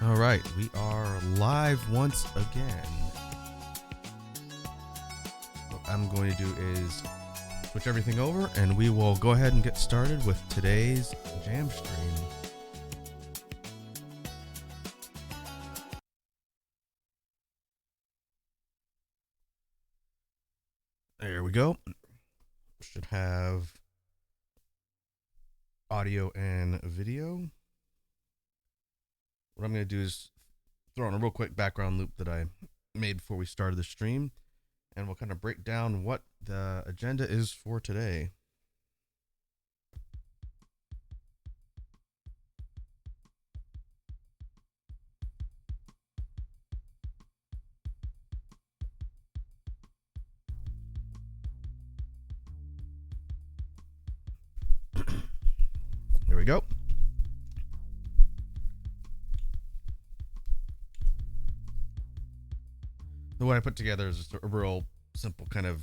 All right, we are live once again. What I'm going to do is switch everything over and we will go ahead and get started with today's jam stream. There we go. Should have audio and video. What I'm going to do is throw in a real quick background loop that I made before we started the stream, and we'll kind of break down what the agenda is for today. Here we go. So what I put together is just a real simple kind of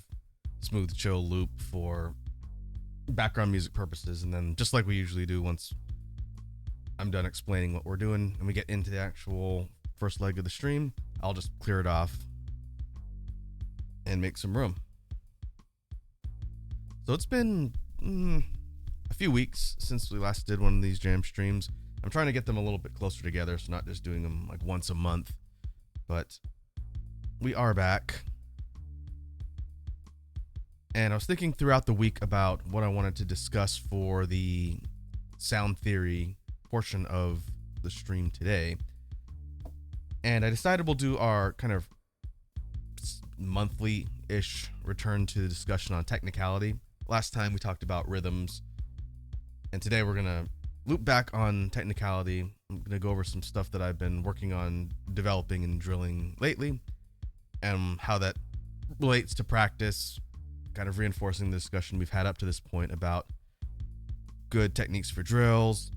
smooth chill loop for background music purposes, and then just like we usually do, once I'm done explaining what we're doing and we get into the actual first leg of the stream, I'll just clear it off and make some room. So it's been a few weeks since we last did one of these jam streams. I'm trying to get them a little bit closer together, so not just doing them like once a month, but we are back. And I was thinking throughout the week about what I wanted to discuss for the sound theory portion of the stream today. And I decided we'll do our kind of monthly-ish return to the discussion on technicality. Last time we talked about rhythms, and today we're going to loop back on technicality. I'm going to go over some stuff that I've been working on developing and drilling lately, and how that relates to practice, kind of reinforcing the discussion we've had up to this point about good techniques for drills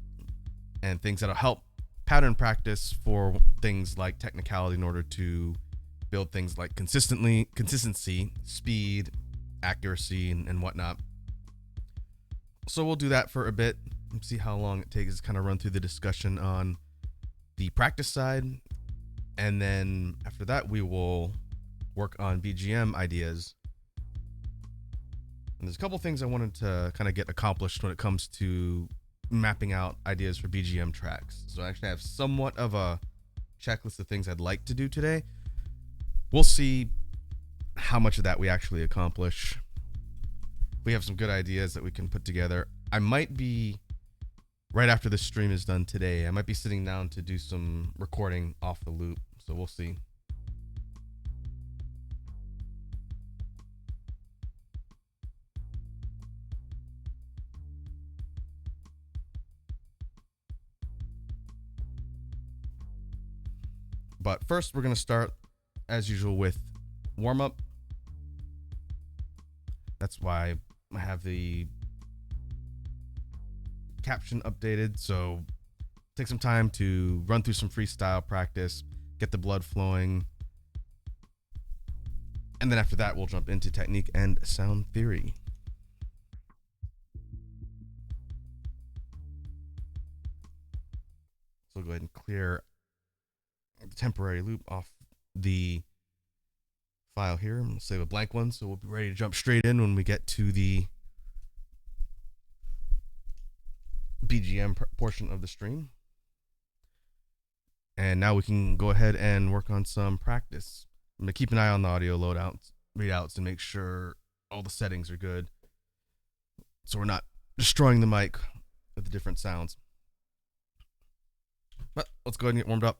and things that'll help pattern practice for things like technicality in order to build things like consistency, speed, accuracy, and whatnot. So we'll do that for a bit and see how long it takes to kind of run through the discussion on the practice side. And then after that, we will work on BGM ideas. And there's a couple things I wanted to kind of get accomplished when it comes to mapping out ideas for BGM tracks. So I actually have somewhat of a checklist of things I'd like to do today. We'll see how much of that we actually accomplish. We have some good ideas that we can put together. I might be, right after the stream is done today, I might be sitting down to do some recording off the loop. So we'll see. But first, we're going to start, as usual, with warm-up. That's why I have the caption updated. So take some time to run through some freestyle practice, get the blood flowing. And then after that, we'll jump into technique and sound theory. So go ahead and clear the temporary loop off the file here. I'm going to save a blank one, so we'll be ready to jump straight in when we get to the BGM portion of the stream. And now we can go ahead and work on some practice. I'm going to keep an eye on the audio readouts and make sure all the settings are good, so we're not destroying the mic with the different sounds. But let's go ahead and get warmed up.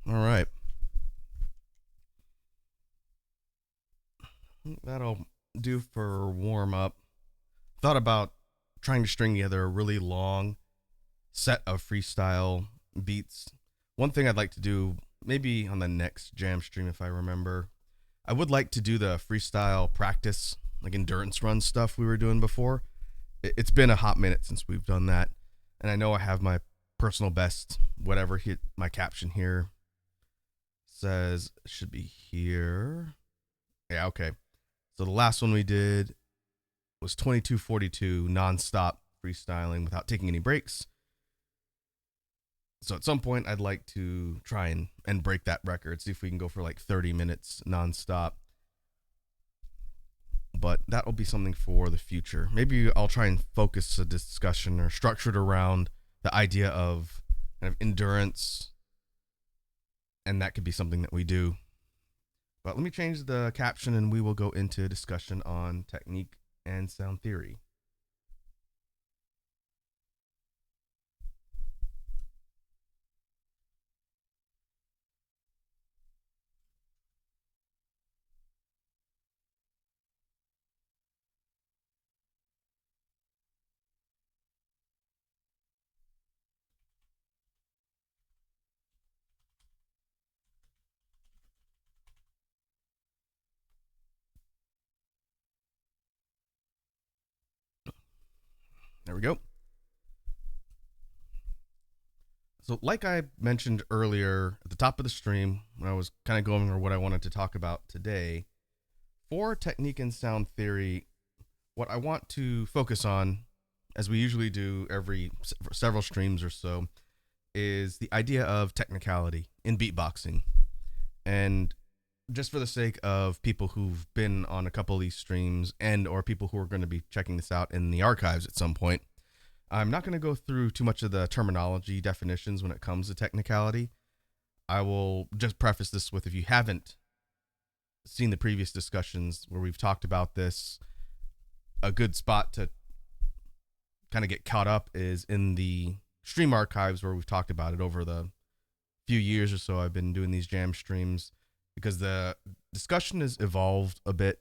All right. That'll do for warm up. Thought about trying to string together a really long set of freestyle beats. One thing I'd like to do, maybe on the next jam stream if I remember, I would like to do the freestyle practice, like endurance run stuff we were doing before. It's been a hot minute since we've done that. And I know I have my personal best, whatever hit my caption here says should be here. Yeah, okay. So the last one we did was 22:42 nonstop freestyling without taking any breaks. So at some point I'd like to try and break that record, see if we can go for like 30 minutes nonstop. But that will be something for the future. Maybe I'll try and focus a discussion or structure it around the idea of kind of endurance, and that could be something that we do. But let me change the caption and we will go into discussion on technique and sound theory. There we go. So like I mentioned earlier at the top of the stream, when I was kind of going over what I wanted to talk about today, for technique and sound theory, what I want to focus on, as we usually do every several streams or so, is the idea of technicality in beatboxing. And just for the sake of people who've been on a couple of these streams and or people who are going to be checking this out in the archives at some point, I'm not going to go through too much of the terminology definitions when it comes to technicality. I will just preface this with, if you haven't seen the previous discussions where we've talked about this, a good spot to kind of get caught up is in the stream archives where we've talked about it over the few years or so I've been doing these jam streams, because the discussion has evolved a bit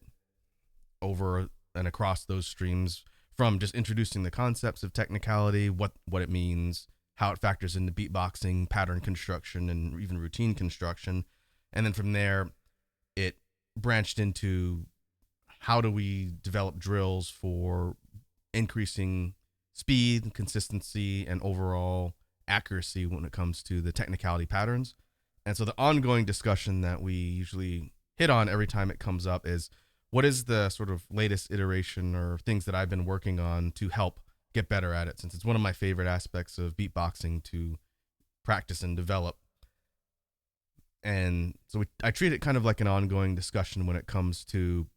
over and across those streams, from just introducing the concepts of technicality, what it means, how it factors into beatboxing, pattern construction, and even routine construction. And then from there, it branched into how do we develop drills for increasing speed, consistency, and overall accuracy when it comes to the technicality patterns. And so the ongoing discussion that we usually hit on every time it comes up is what is the sort of latest iteration or things that I've been working on to help get better at it, since it's one of my favorite aspects of beatboxing to practice and develop. And so I treat it kind of like an ongoing discussion when it comes to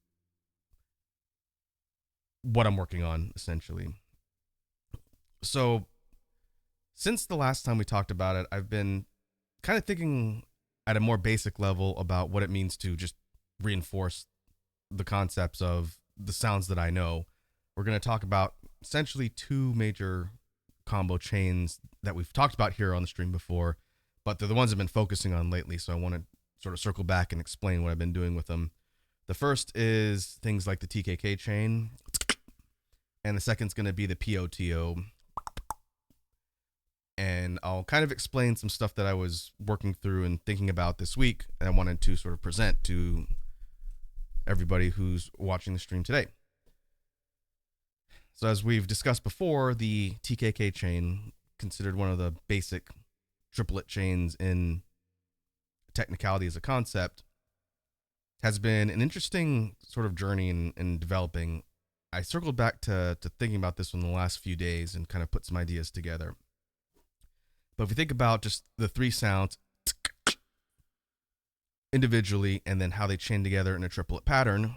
what I'm working on, essentially. So since the last time we talked about it, I've been kind of thinking at a more basic level about what it means to just reinforce the concepts of the sounds that I know. We're going to talk about essentially two major combo chains that we've talked about here on the stream before, but they're the ones I've been focusing on lately. So I want to sort of circle back and explain what I've been doing with them. The first is things like the TKK chain, and the second's going to be the POTO. And I'll kind of explain some stuff that I was working through and thinking about this week, and I wanted to sort of present to everybody who's watching the stream today. So as we've discussed before, the TKK chain, considered one of the basic triplet chains in technicality as a concept, has been an interesting sort of journey in developing. I circled back to thinking about this in the last few days and kind of put some ideas together. But if we think about just the three sounds individually and then how they chain together in a triplet pattern,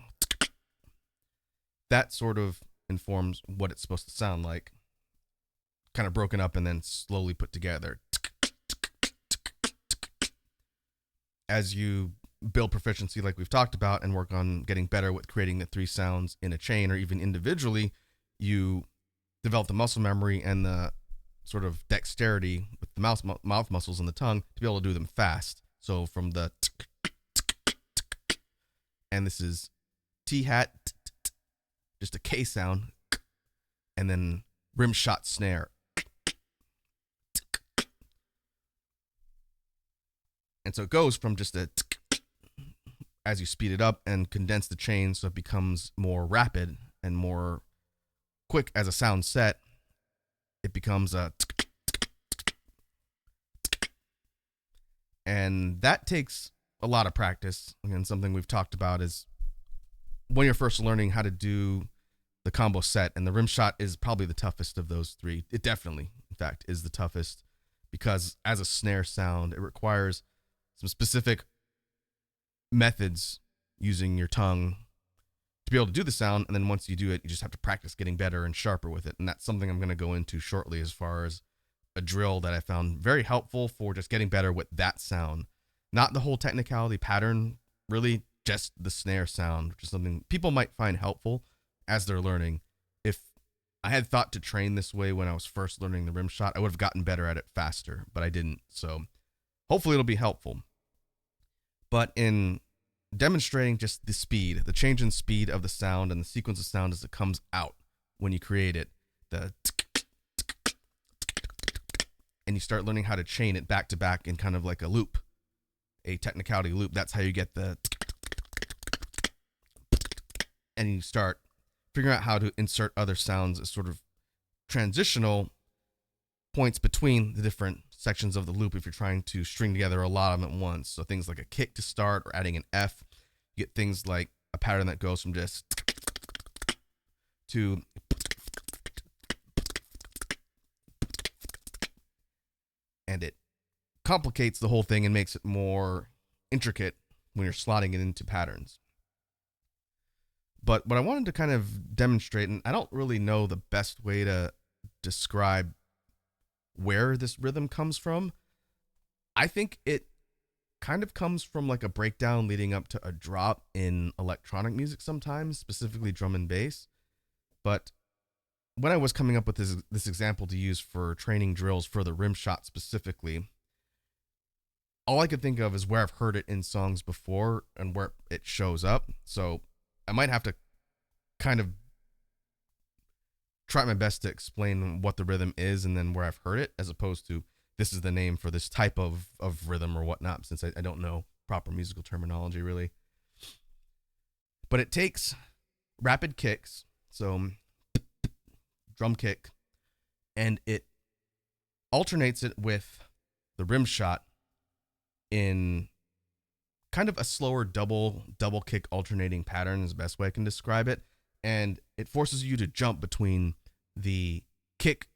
that sort of informs what it's supposed to sound like, kind of broken up and then slowly put together. As you build proficiency like we've talked about and work on getting better with creating the three sounds in a chain or even individually, you develop the muscle memory and the sort of dexterity with the mouth muscles and the tongue to be able to do them fast. So from the and this is T-hat, just a K sound, and then rim shot snare. And so it goes from just a as you speed it up and condense the chain so it becomes more rapid and more quick as a sound set. It becomes a and that takes a lot of practice. Again, something we've talked about is when you're first learning how to do the combo set, and the rim shot is probably the toughest of those three. It definitely, in fact, is the toughest because as a snare sound, it requires some specific methods using your tongue to be able to do the sound, and then once you do it, you just have to practice getting better and sharper with it. And that's something I'm going to go into shortly as far as a drill that I found very helpful for just getting better with that sound. Not the whole technicality pattern, really just the snare sound, which is something people might find helpful as they're learning. If I had thought to train this way when I was first learning the rim shot, I would have gotten better at it faster, but I didn't. So hopefully it'll be helpful. But in demonstrating just the speed, the change in speed of the sound and the sequence of sound as it comes out when you create it, and you start learning how to chain it back to back in kind of like a loop, a technicality loop. That's how you get the, and you start figuring out how to insert other sounds as sort of transitional points between the different sections of the loop if you're trying to string together a lot of them at once. So things like a kick to start or adding an F. You get things like a pattern that goes from just to and it complicates the whole thing and makes it more intricate when you're slotting it into patterns. But what I wanted to kind of demonstrate, and I don't really know the best way to describe where this rhythm comes from. I think it kind of comes from like a breakdown leading up to a drop in electronic music sometimes, specifically drum and bass. But when I was coming up with this example to use for training drills for the rim shot specifically, all I could think of is where I've heard it in songs before and where it shows up. So I might have to kind of try my best to explain what the rhythm is and then where I've heard it, as opposed to this is the name for this type of rhythm or whatnot, since I don't know proper musical terminology really. But it takes rapid kicks, so drum kick, and it alternates it with the rim shot in kind of a slower double kick alternating pattern is the best way I can describe it. And it forces you to jump between the kick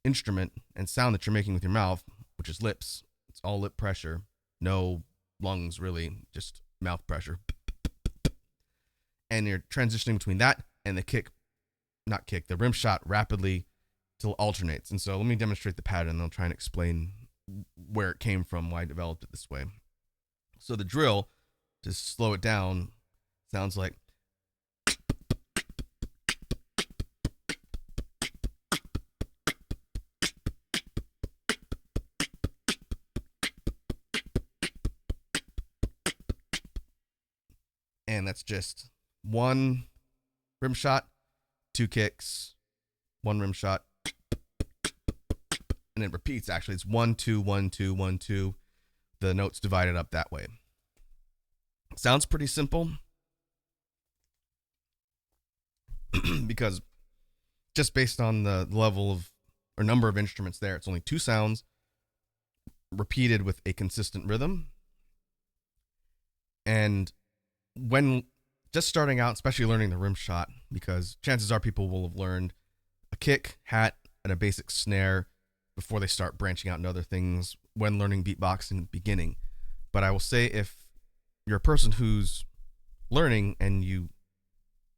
instrument and sound that you're making with your mouth, which is lips. It's all lip pressure, no lungs really, just mouth pressure. And you're transitioning between that and the rim shot rapidly till it alternates. And so let me demonstrate the pattern, and I'll try and explain where it came from, why I developed it this way. So the drill, to slow it down, sounds like and that's just one rim shot, two kicks, one rim shot, and it repeats. Actually, it's 1 2 1 2 1 2. The notes divided up that way. Sounds pretty simple because just based on the level of or number of instruments there, it's only two sounds repeated with a consistent rhythm. And when just starting out, especially learning the rim shot, because chances are people will have learned a kick, hat, and a basic snare before they start branching out into other things when learning beatboxing in the beginning. But I will say, if you're a person who's learning and you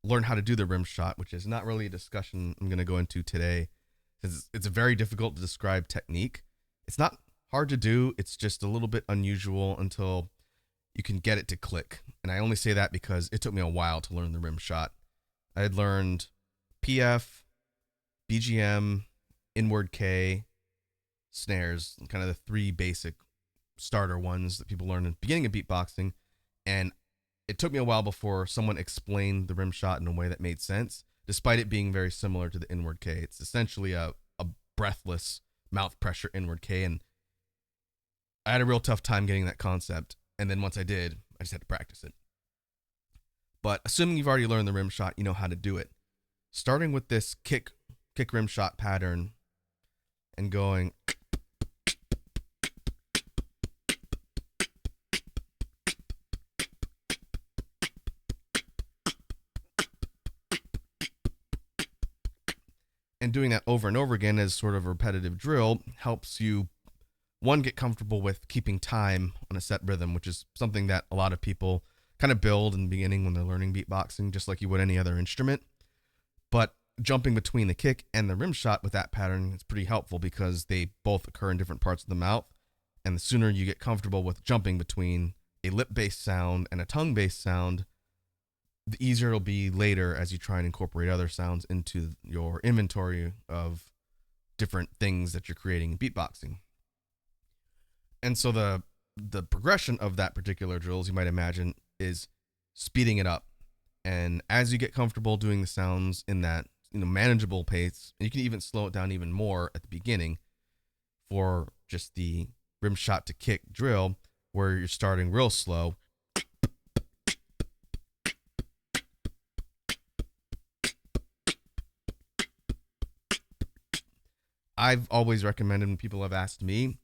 learn how to do the rim shot, which is not really a discussion I'm going to go into today, because it's a very difficult to describe technique. It's not hard to do. It's just a little bit unusual until you can get it to click. And I only say that because it took me a while to learn the rim shot. I had learned PF, BGM, inward K, snares, kind of the three basic starter ones that people learn in the beginning of beatboxing. And it took me a while before someone explained the rim shot in a way that made sense, despite it being very similar to the inward K. It's essentially a breathless mouth pressure inward K. And I had a real tough time getting that concept. And then once I did, I just had to practice it. But assuming you've already learned the rim shot, you know how to do it. Starting with this kick rim shot pattern and going and doing that over and over again as sort of a repetitive drill helps you, one, get comfortable with keeping time on a set rhythm, which is something that a lot of people kind of build in the beginning when they're learning beatboxing, just like you would any other instrument. But jumping between the kick and the rim shot with that pattern is pretty helpful because they both occur in different parts of the mouth. And the sooner you get comfortable with jumping between a lip-based sound and a tongue-based sound, the easier it'll be later as you try and incorporate other sounds into your inventory of different things that you're creating in beatboxing. And so the progression of that particular drill, as you might imagine, is speeding it up. And as you get comfortable doing the sounds in that manageable pace, and you can even slow it down even more at the beginning for just the rim shot to kick drill, where you're starting real slow. I've always recommended, when people have asked me,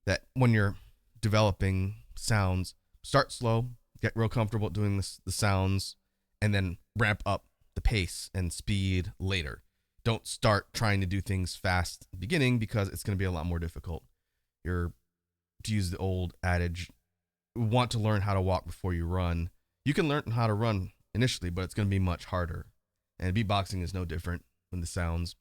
that when you're developing sounds, start slow, get real comfortable doing the sounds, and then ramp up the pace and speed later. Don't start trying to do things fast at the beginning because it's going to be a lot more difficult. To use the old adage, want to learn how to walk before you run. You can learn how to run initially, but it's going to be much harder. And beatboxing is no different with the sounds.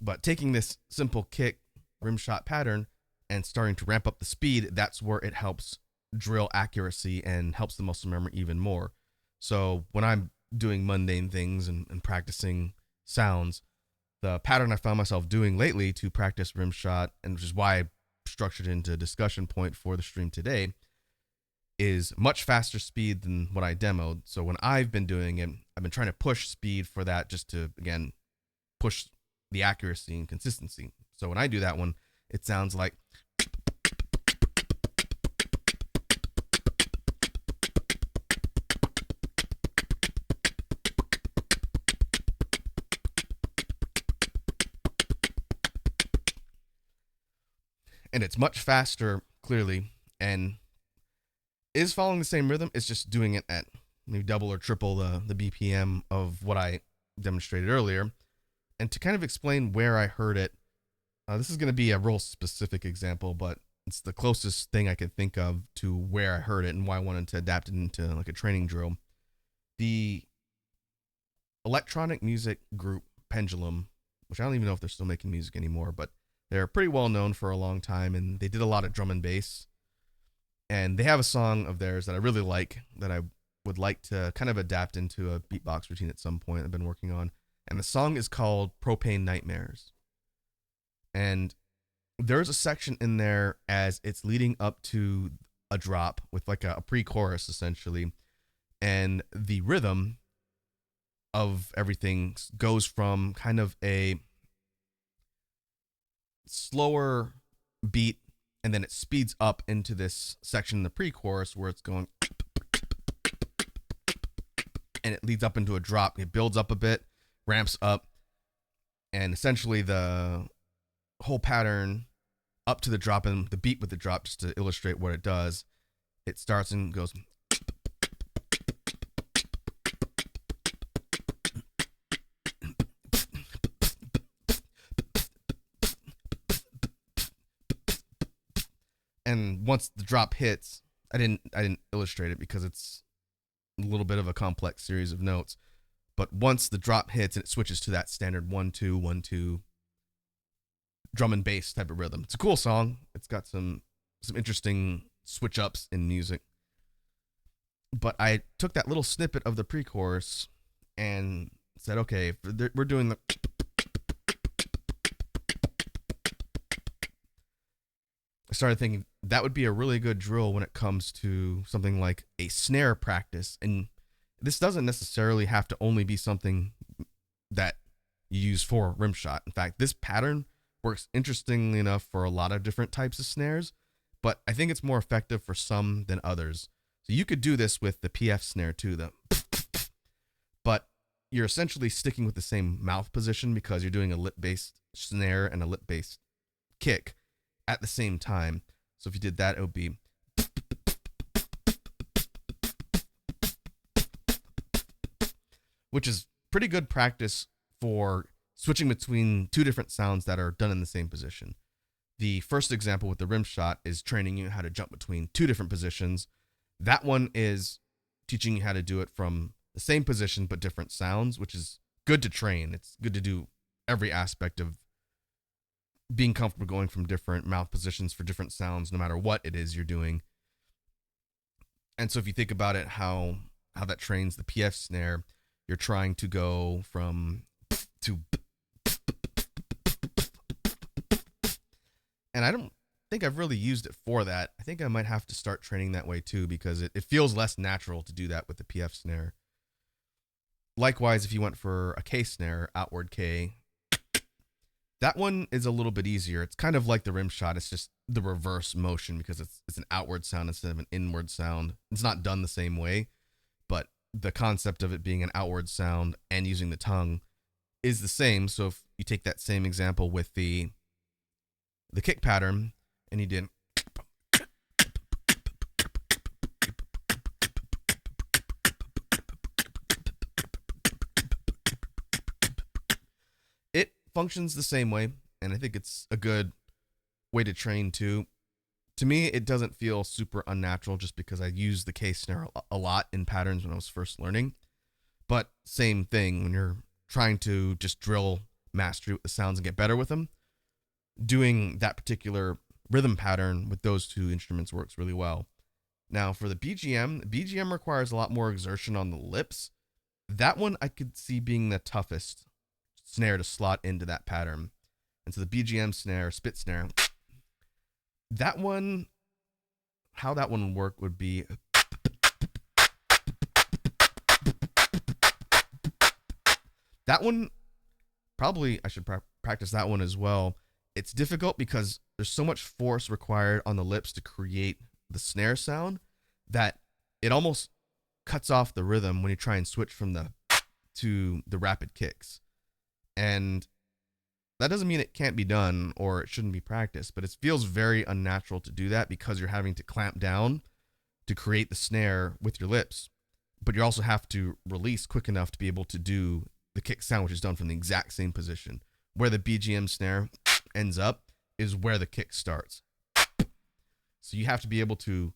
But taking this simple kick rim shot pattern and starting to ramp up the speed, that's where it helps drill accuracy and helps the muscle memory even more. So when I'm doing mundane things and practicing sounds, the pattern I found myself doing lately to practice rim shot, and which is why I structured it into a discussion point for the stream today, is much faster speed than what I demoed. So when I've been doing it, I've been trying to push speed for that, just to, again, push the accuracy and consistency. So when I do that one, it sounds like and it's much faster, clearly, and is following the same rhythm. It's just doing it at maybe double or triple the BPM of what I demonstrated earlier. And to kind of explain where I heard it, this is going to be a real specific example, but it's the closest thing I could think of to where I heard it and why I wanted to adapt it into like a training drill. The electronic music group Pendulum, which I don't even know if they're still making music anymore, but they're pretty well known for a long time, and they did a lot of drum and bass. And they have a song of theirs that I really like that I would like to kind of adapt into a beatbox routine at some point I've been working on. And the song is called Propane Nightmares. And there's a section in there as it's leading up to a drop with like a pre-chorus essentially. And the rhythm of everything goes from kind of a slower beat, and then it speeds up into this section in the pre-chorus where it's going, and it leads up into a drop. It builds up a bit, ramps up, and essentially the whole pattern up to the drop and the beat with the drop, just to illustrate what it does, it starts and goes, and once the drop hits, I didn't illustrate it because it's a little bit of a complex series of notes. But once the drop hits and it switches to that standard 1-2 1-2 drum and bass type of rhythm. It's a cool song. It's got some interesting switch ups in music. But I took that little snippet of the pre-chorus and said, okay, we're doing the, I started thinking that would be a really good drill when it comes to something like a snare practice. And this doesn't necessarily have to only be something that you use for rim shot. In fact, this pattern works interestingly enough for a lot of different types of snares, but I think it's more effective for some than others. So you could do this with the PF snare too, but you're essentially sticking with the same mouth position because you're doing a lip-based snare and a lip-based kick at the same time. So if you did that, it would be, which is pretty good practice for switching between two different sounds that are done in the same position. The first example with the rim shot is training you how to jump between two different positions. That one is teaching you how to do it from the same position but different sounds, which is good to train. It's good to do every aspect of being comfortable going from different mouth positions for different sounds, no matter what it is you're doing. And so if you think about it, how that trains the PF snare, you're trying to go from to, and I don't think I've really used it for that. I think I might have to start training that way too, because it feels less natural to do that with the PF snare. Likewise, if you went for a K snare, outward K, that one is a little bit easier. It's kind of like the rim shot. It's just the reverse motion because it's an outward sound instead of an inward sound. It's not done the same way, but the concept of it being an outward sound and using the tongue is the same. So if you take that same example with the kick pattern and you did, it functions the same way, and I think it's a good way to train too. To me, it doesn't feel super unnatural just because I used the K snare a lot in patterns when I was first learning. But same thing when you're trying to just drill mastery with the sounds and get better with them, doing that particular rhythm pattern with those two instruments works really well. Now for the BGM requires a lot more exertion on the lips. That one I could see being the toughest snare to slot into that pattern. And so the BGM snare, spit snare, that one, how that one would work would be, that one, probably I should practice that one as well. It's difficult because there's so much force required on the lips to create the snare sound that it almost cuts off the rhythm when you try and switch from to the rapid kicks. And That doesn't mean it can't be done or it shouldn't be practiced, but it feels very unnatural to do that because you're having to clamp down to create the snare with your lips, but you also have to release quick enough to be able to do the kick sound, which is done from the exact same position. Where the BGM snare ends up is where the kick starts. So you have to be able to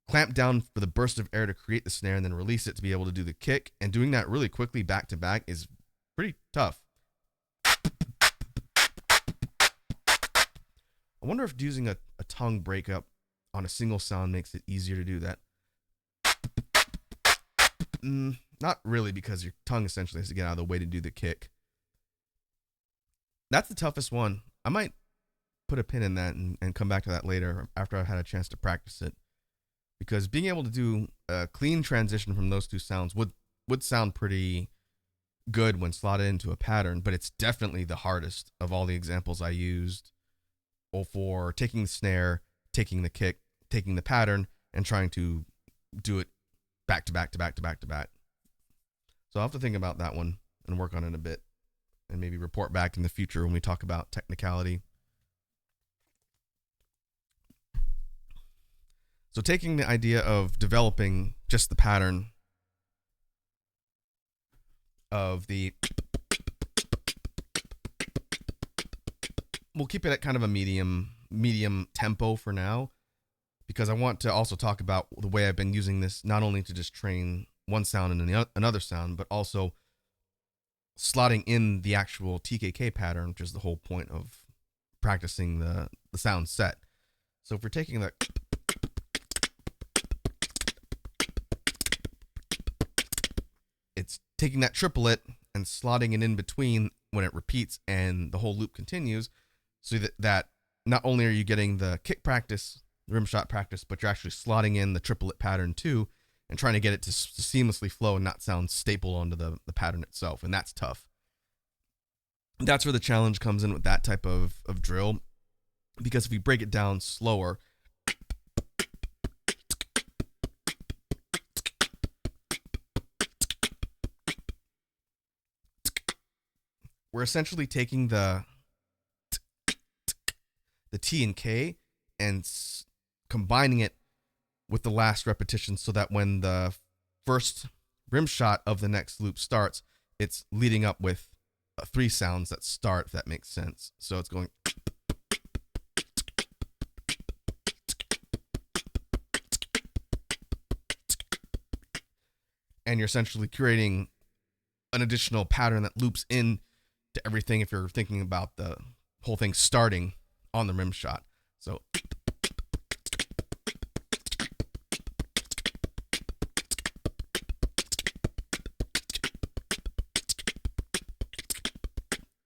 clamp down for the burst of air to create the snare and then release it to be able to do the kick. And doing that really quickly back to back is pretty tough. I wonder if using a tongue breakup on a single sound makes it easier to do that. Not really, because your tongue essentially has to get out of the way to do the kick. That's the toughest one. I might put a pin in that and come back to that later after I've had a chance to practice it. Because being able to do a clean transition from those two sounds would sound pretty good when slotted into a pattern, but it's definitely the hardest of all the examples I used for taking the snare, taking the kick, taking the pattern, and trying to do it back to back to back to back to back. So I'll have to think about that one and work on it a bit and maybe report back in the future when we talk about technicality. So taking the idea of developing just the pattern of the, we'll keep it at kind of a medium tempo for now, because I want to also talk about the way I've been using this, not only to just train one sound and another sound, but also slotting in the actual TKK pattern, which is the whole point of practicing the sound set. So if we're taking the, it's taking that triplet and slotting it in between when it repeats and the whole loop continues, so that not only are you getting the kick practice, the rim shot practice, but you're actually slotting in the triplet pattern too and trying to get it to seamlessly flow and not sound stapled onto the pattern itself. And that's tough. That's where the challenge comes in with that type of drill, because if we break it down slower, we're essentially taking the T and K and combining it with the last repetition, so that when the first rim shot of the next loop starts, it's leading up with three sounds that start, if that makes sense. So it's going, and you're essentially creating an additional pattern that loops in to everything if you're thinking about the whole thing starting on the rim shot. So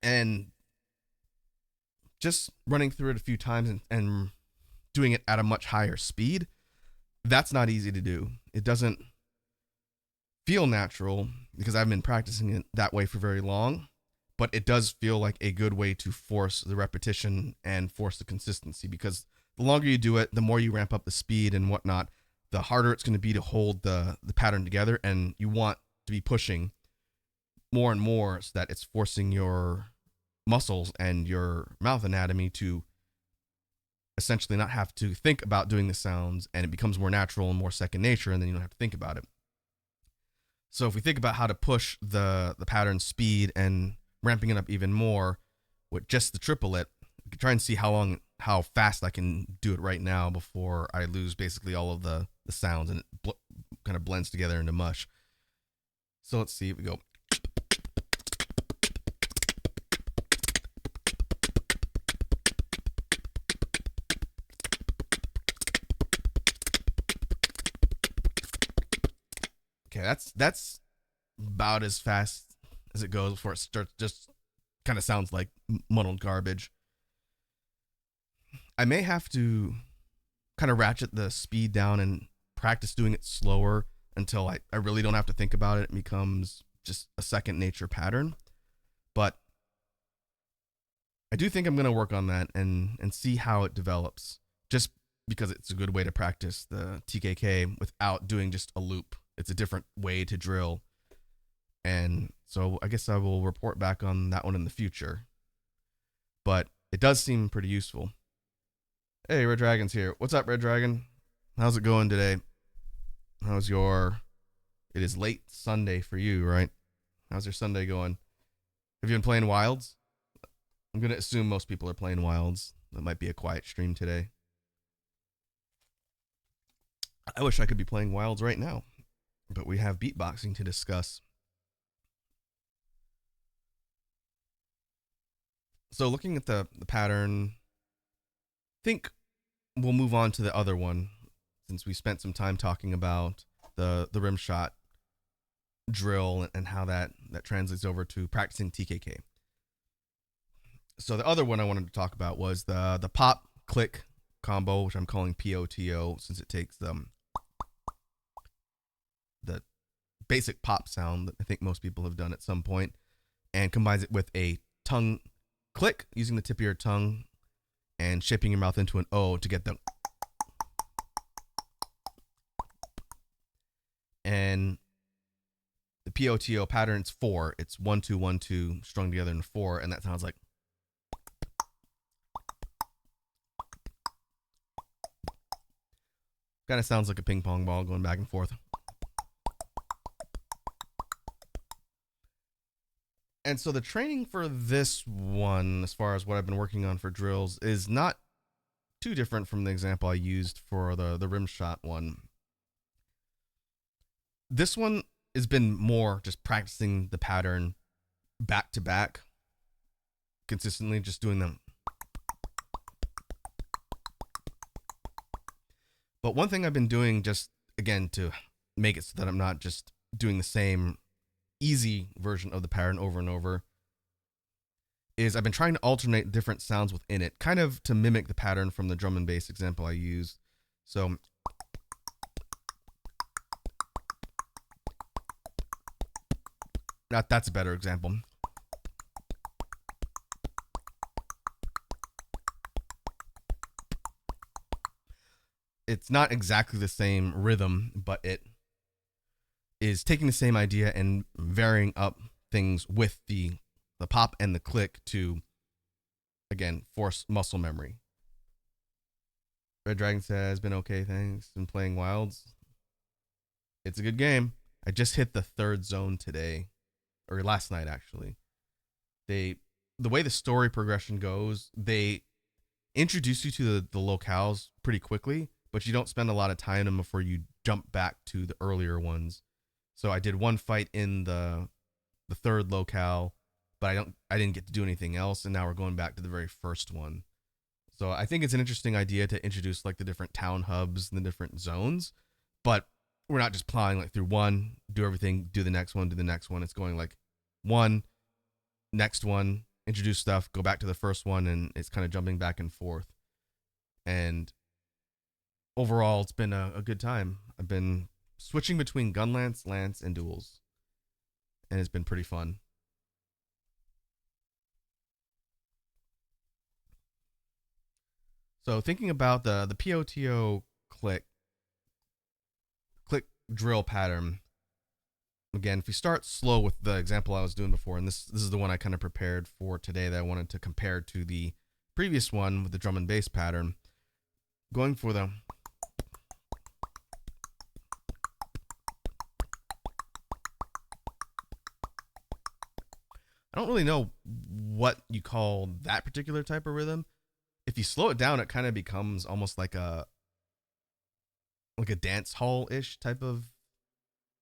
and just running through it a few times and doing it at a much higher speed, that's not easy to do. It doesn't feel natural because I've been practicing it that way for very long, but it does feel like a good way to force the repetition and force the consistency, because the longer you do it, the more you ramp up the speed and whatnot, the harder it's going to be to hold the pattern together, and you want to be pushing more and more so that it's forcing your muscles and your mouth anatomy to essentially not have to think about doing the sounds, and it becomes more natural and more second nature, and then you don't have to think about it. So if we think about how to push the pattern speed and ramping it up even more with just the triplet, we can try and see how fast I can do it right now before I lose basically all of the sounds and it kind of blends together into mush. So let's see if we go. Okay, that's about as fast as it goes before it starts just kind of sounds like muddled garbage. I may have to kind of ratchet the speed down and practice doing it slower until I really don't have to think about it. It becomes just a second nature pattern. But I do think I'm going to work on that and see how it develops, just because it's a good way to practice the TKK without doing just a loop. It's a different way to drill. And so I guess I will report back on that one in the future. but it does seem pretty useful. Hey, Red Dragon's here. What's up, Red Dragon? How's it going today? How's your... It is late Sunday for you, right? How's your Sunday going? Have you been playing Wilds? I'm going to assume most people are playing Wilds. That might be a quiet stream today. I wish I could be playing Wilds right now, but we have beatboxing to discuss. So looking at the pattern, I think we'll move on to the other one since we spent some time talking about the rim shot drill and how that translates over to practicing TKK. So the other one I wanted to talk about was the pop click combo, which I'm calling POTO since it takes the basic pop sound that I think most people have done at some point and combines it with a tongue click using the tip of your tongue and shaping your mouth into an O to get the... And the POTO pattern, it's 4. It's 1 2 1 2 strung together in 4, and that sounds like... Kind of sounds like a ping pong ball going back and forth. And so the training for this one, as far as what I've been working on for drills, is not too different from the example I used for the rim shot one. This one has been more just practicing the pattern back to back, consistently, just doing them. But one thing I've been doing, just again to make it so that I'm not just doing the same easy version of the pattern over and over, is I've been trying to alternate different sounds within it, kind of to mimic the pattern from the drum and bass example I used. So that's a better example. It's not exactly the same rhythm, but it is taking the same idea and varying up things with the pop and the click to, again, force muscle memory. Red Dragon says, been okay, thanks. Been playing Wilds. It's a good game. I just hit the 3rd zone today, or last night actually. The way the story progression goes, they introduce you to the locales pretty quickly, but you don't spend a lot of time in them before you jump back to the earlier ones. So I did one fight in the 3rd locale, but I didn't get to do anything else, and now we're going back to the very first one. So I think it's an interesting idea to introduce like the different town hubs and the different zones, but we're not just plowing like through one, do everything, do the next one, do the next one. It's going like one, next one, introduce stuff, go back to the first one, and it's kind of jumping back and forth. And overall, it's been a good time. I've been switching between Gunlance, Lance, and duels, and it's been pretty fun. So thinking about the POTO click drill pattern, again, if we start slow with the example I was doing before, and this is the one I kind of prepared for today that I wanted to compare to the previous one with the drum and bass pattern, going for the... I don't really know what you call that particular type of rhythm. If you slow it down, it kind of becomes almost like a dance hall-ish type of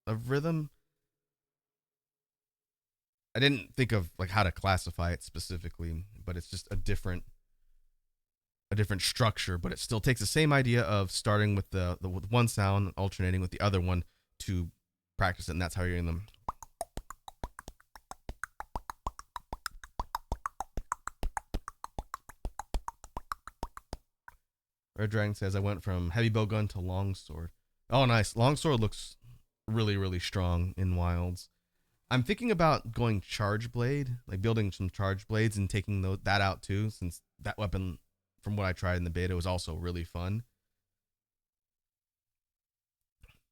rhythm. I didn't think of like how to classify it specifically, but it's just a different structure, but it still takes the same idea of starting with with one sound, alternating with the other one to practice it, and that's how you're in them. Red Dragon says, I went from heavy bow gun to longsword. Oh, nice. Longsword looks really, really strong in Wilds. I'm thinking about going charge blade, like building some charge blades and taking that out too, since that weapon, from what I tried in the beta, was also really fun.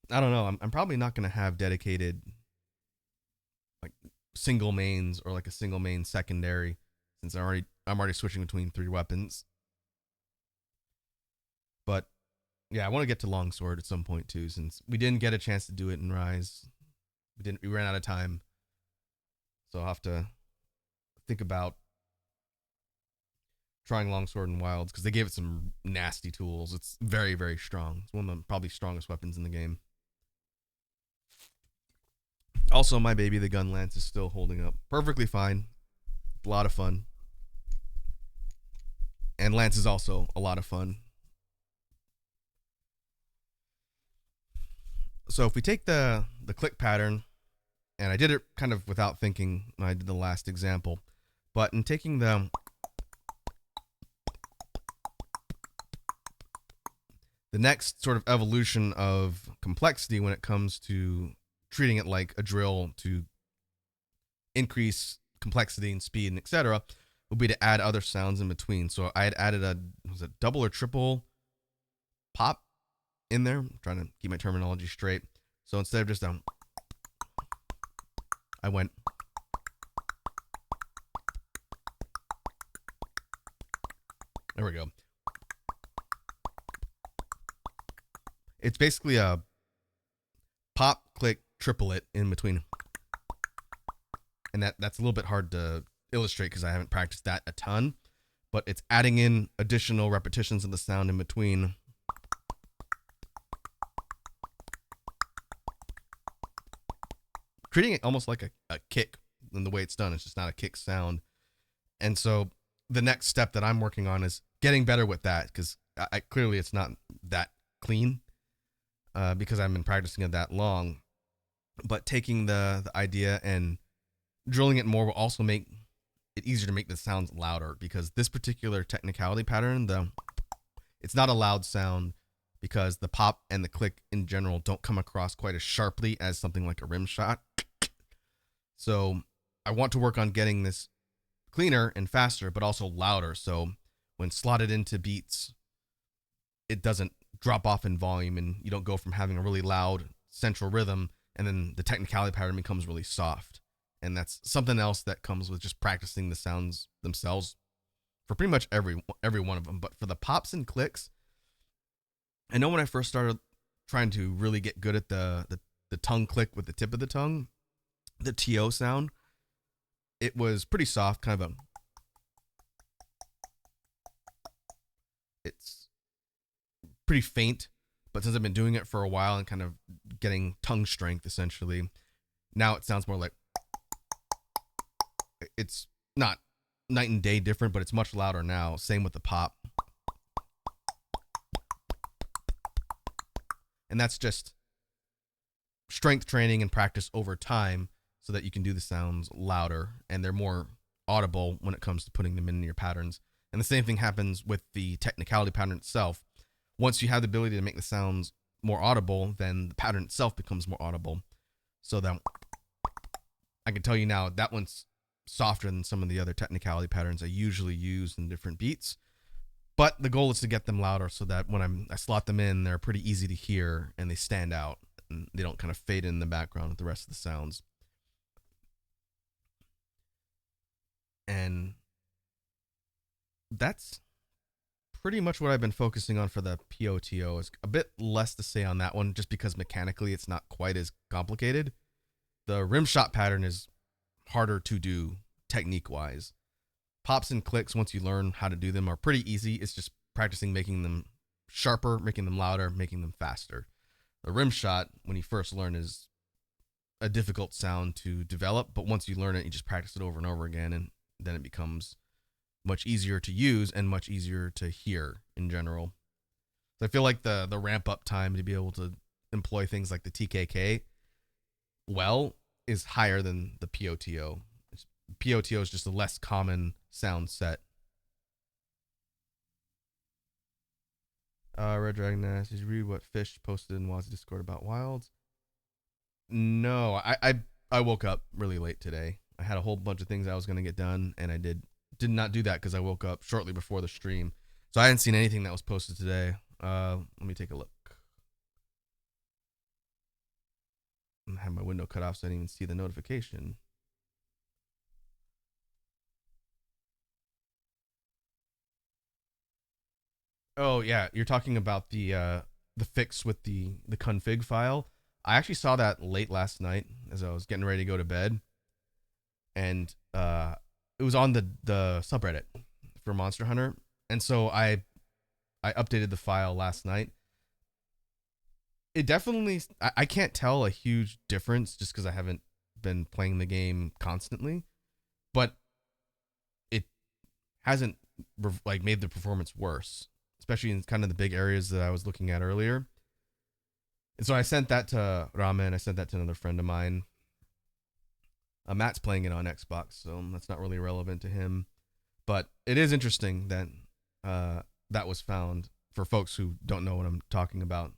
I don't know. I'm probably not going to have dedicated like single mains or like a single main secondary, since I already I'm already switching between 3 weapons. But yeah, I want to get to longsword at some point too, since we didn't get a chance to do it in Rise. We ran out of time. So I'll have to think about trying longsword in Wilds because they gave it some nasty tools. It's very, very strong. It's one of the probably strongest weapons in the game. Also, my baby, the gun lance, is still holding up perfectly fine. A lot of fun. And lance is also a lot of fun. So if we take the click pattern, and I did it kind of without thinking when I did the last example, but in taking the next sort of evolution of complexity when it comes to treating it like a drill to increase complexity and speed and etc., would be to add other sounds in between. So I had added was it double or triple pop in there? I'm trying to keep my terminology straight. So instead of just I went. There we go. It's basically a pop, click, triplet in between. And that's a little bit hard to illustrate because I haven't practiced that a ton. But it's adding in additional repetitions of the sound in between. Creating it almost like a kick in the way it's done. It's just not a kick sound. And so the next step that I'm working on is getting better with that because clearly it's not that clean because I've been practicing it that long. But taking the idea and drilling it more will also make it easier to make the sounds louder because this particular technicality pattern, it's not a loud sound because the pop and the click in general don't come across quite as sharply as something like a rim shot. So I want to work on getting this cleaner and faster, but also louder. So when slotted into beats, it doesn't drop off in volume and you don't go from having a really loud central rhythm and then the technicality pattern becomes really soft. And that's something else that comes with just practicing the sounds themselves for pretty much every one of them. But for the pops and clicks, I know when I first started trying to really get good at the tongue click with the tip of the tongue, the TO sound, it was pretty soft, kind of it's pretty faint, but since I've been doing it for a while and kind of getting tongue strength essentially, now it sounds more like, it's not night and day different, but it's much louder now. Same with the pop. And that's just strength training and practice over time so that you can do the sounds louder and they're more audible when it comes to putting them in your patterns. And the same thing happens with the technicality pattern itself. Once you have the ability to make the sounds more audible, then the pattern itself becomes more audible. So that I can tell you now that one's softer than some of the other technicality patterns I usually use in different beats. But the goal is to get them louder so that when I slot them in, they're pretty easy to hear and they stand out and they don't kind of fade in the background with the rest of the sounds. And that's pretty much what I've been focusing on for the POTO. Is a bit less to say on that one just because mechanically it's not quite as complicated. The rim shot pattern is harder to do technique wise. Pops and clicks, once you learn how to do them, are pretty easy. It's just practicing making them sharper, making them louder, making them faster. The rim shot, when you first learn, is a difficult sound to develop, but once you learn it, you just practice it over and over again, and then it becomes much easier to use and much easier to hear in general. So I feel like the ramp up time to be able to employ things like the TKK is higher than the POTO. POTO is just a less common sound set. Red Dragon asks, did you read what Fish posted in Waz's Discord about Wilds? No, I woke up really late today. I had a whole bunch of things I was going to get done, and I did not do that because I woke up shortly before the stream. So I hadn't seen anything that was posted today. Let me take a look. I had my window cut off so I didn't even see the notification. Oh yeah, you're talking about the fix with the config file. I actually saw that late last night as I was getting ready to go to bed, and it was on the subreddit for Monster Hunter, and so I updated the file last night. It definitely I can't tell a huge difference just because I haven't been playing the game constantly, but it hasn't like made the performance worse, especially in kind of the big areas that I was looking at earlier. And so I sent that to Ramen. I sent that to another friend of mine. Matt's playing it on Xbox, so that's not really relevant to him. But it is interesting that that was found for folks who don't know what I'm talking about.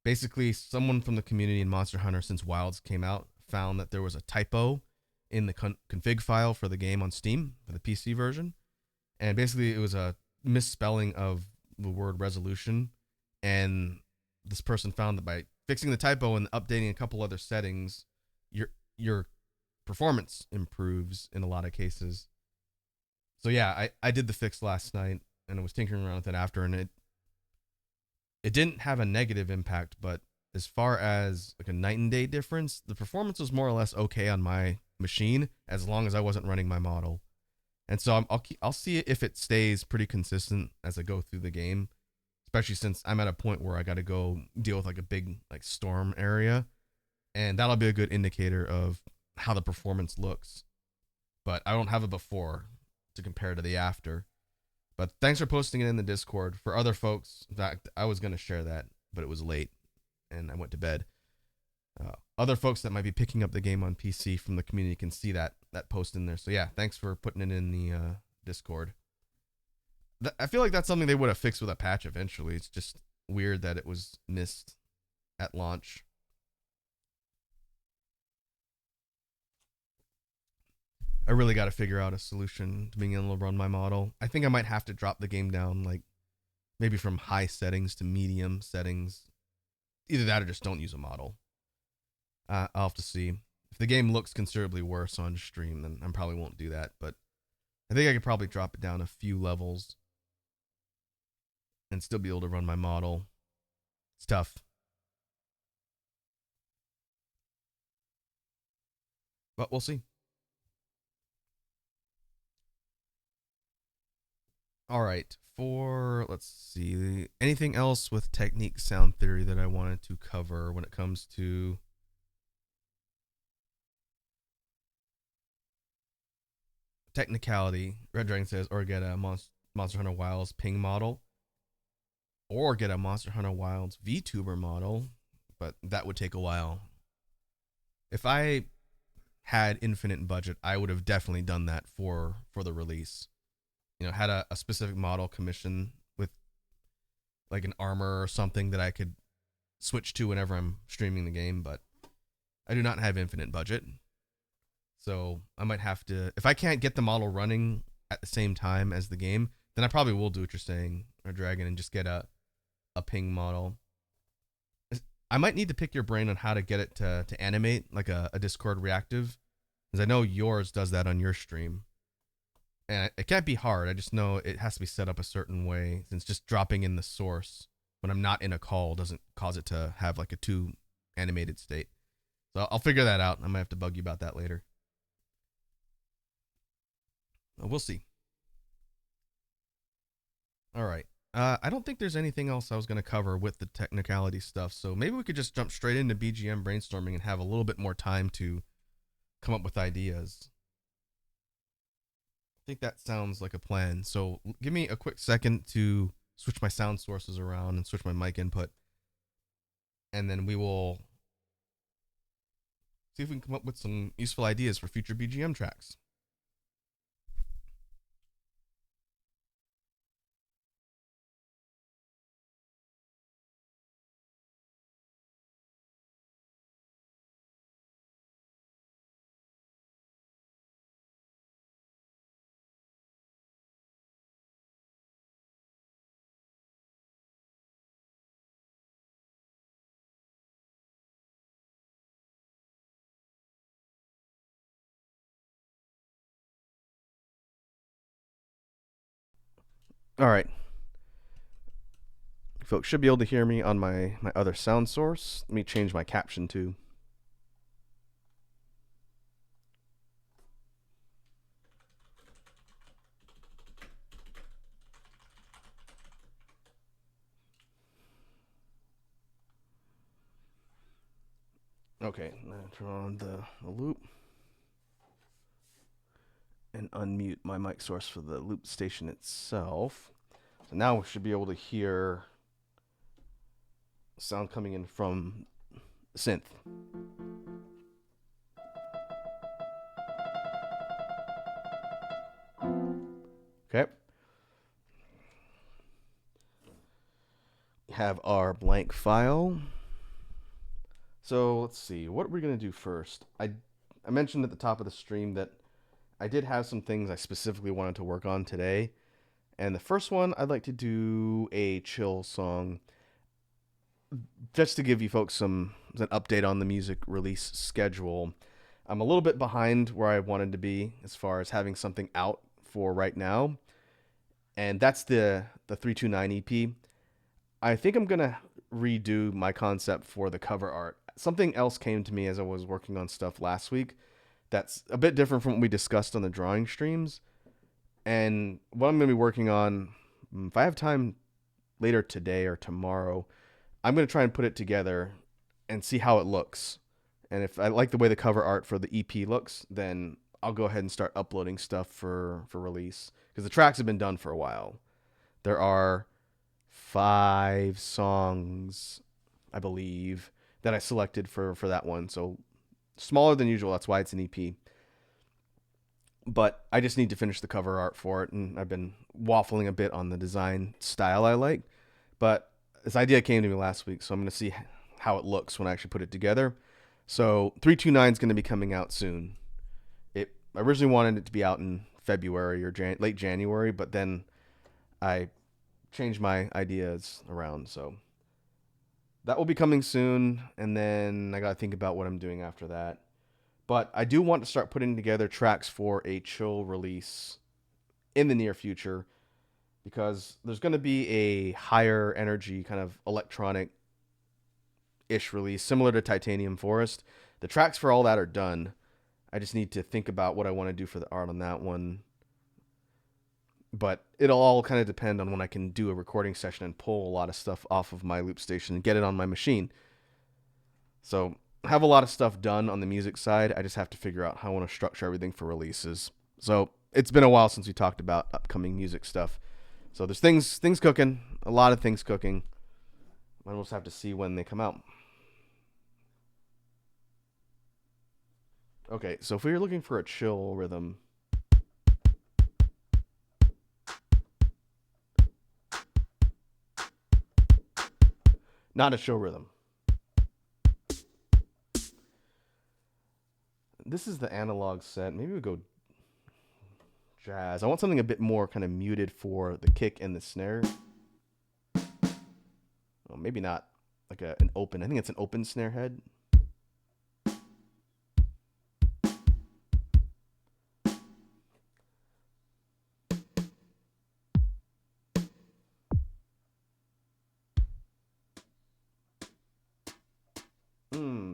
Basically, someone from the community in Monster Hunter since Wilds came out found that there was a typo in the config file for the game on Steam for the PC version, and basically it was a misspelling of the word resolution. And this person found that by fixing the typo and updating a couple other settings, your performance improves in a lot of cases. So yeah, I did the fix last night and I was tinkering around with it after, and it didn't have a negative impact, but as far as like a night and day difference, the performance was more or less okay on my machine as long as I wasn't running my model. And so I'll see if it stays pretty consistent as I go through the game, especially since I'm at a point where I got to go deal with like a big like storm area, and that'll be a good indicator of how the performance looks. But I don't have a before to compare to the after. But thanks for posting it in the Discord. For other folks, in fact, I was gonna share that, but it was late and I went to bed. Other folks that might be picking up the game on PC from the community can see that post in there. So yeah, thanks for putting it in the Discord. I feel like that's something they would have fixed with a patch eventually. It's just weird that it was missed at launch. I really got to figure out a solution to being able to run my model. I think I might have to drop the game down, like maybe from high settings to medium settings. Either that or just don't use a model. I'll have to see. If the game looks considerably worse on stream, then I probably won't do that. But I think I could probably drop it down a few levels and still be able to run my model. It's tough, but we'll see. All right. For let's see, anything else with technique sound theory that I wanted to cover when it comes to technicality? Red Dragon says, or get a Monster Hunter Wilds ping model, or get a Monster Hunter Wilds VTuber model, but that would take a while. If I had infinite budget, I would have definitely done that for the release. Had a specific model commission with like an armor or something that I could switch to whenever I'm streaming the game, but I do not have infinite budget. So I might have to, if I can't get the model running at the same time as the game, then I probably will do what you're saying, or Dragon, and just get a ping model. I might need to pick your brain on how to get it to animate like a Discord reactive, because I know yours does that on your stream. And it can't be hard. I just know it has to be set up a certain way, since just dropping in the source when I'm not in a call doesn't cause it to have like a too animated state. So I'll figure that out. I might have to bug you about that later. We'll see. All right. I don't think there's anything else I was going to cover with the technicality stuff. So maybe we could just jump straight into BGM brainstorming and have a little bit more time to come up with ideas. I think that sounds like a plan. So give me a quick second to switch my sound sources around and switch my mic input. And then we will see if we can come up with some useful ideas for future BGM tracks. All right. Folks should be able to hear me on my other sound source. Let me change my caption too. Okay, now turn on the loop and unmute my mic source for the loop station itself. So now we should be able to hear sound coming in from the synth. Okay. We have our blank file. So let's see, what are we going to do first? I mentioned at the top of the stream that I did have some things I specifically wanted to work on today. And the first one, I'd like to do a chill song. Just to give you folks an update on the music release schedule. I'm a little bit behind where I wanted to be as far as having something out for right now. And that's the 329 EP. I think I'm going to redo my concept for the cover art. Something else came to me as I was working on stuff last week that's a bit different from what we discussed on the drawing streams. And what I'm going to be working on, if I have time later today or tomorrow, I'm going to try and put it together and see how it looks. And if I like the way the cover art for the EP looks, then I'll go ahead and start uploading stuff for release. Because the tracks have been done for a while. There are 5 songs, I believe, that I selected for that one. So smaller than usual. That's why it's an EP. But I just need to finish the cover art for it. And I've been waffling a bit on the design style I like. But this idea came to me last week. So I'm going to see how it looks when I actually put it together. So 329 is going to be coming out soon. I originally wanted it to be out in February or late January. But then I changed my ideas around. So that will be coming soon, and then I got to think about what I'm doing after that. But I do want to start putting together tracks for a chill release in the near future, because there's going to be a higher energy kind of electronic-ish release, similar to Titanium Forest. The tracks for all that are done. I just need to think about what I want to do for the art on that one. But it'll all kind of depend on when I can do a recording session and pull a lot of stuff off of my loop station and get it on my machine. So I have a lot of stuff done on the music side. I just have to figure out how I want to structure everything for releases. So it's been a while since we talked about upcoming music stuff. So there's things cooking, a lot of things cooking. We'll just have to see when they come out. Okay, so if we were looking for a chill rhythm, not a chill rhythm. This is the analog set. Maybe we go jazz. I want something a bit more kind of muted for the kick and the snare. Well, maybe not like an open. I think it's an open snare head.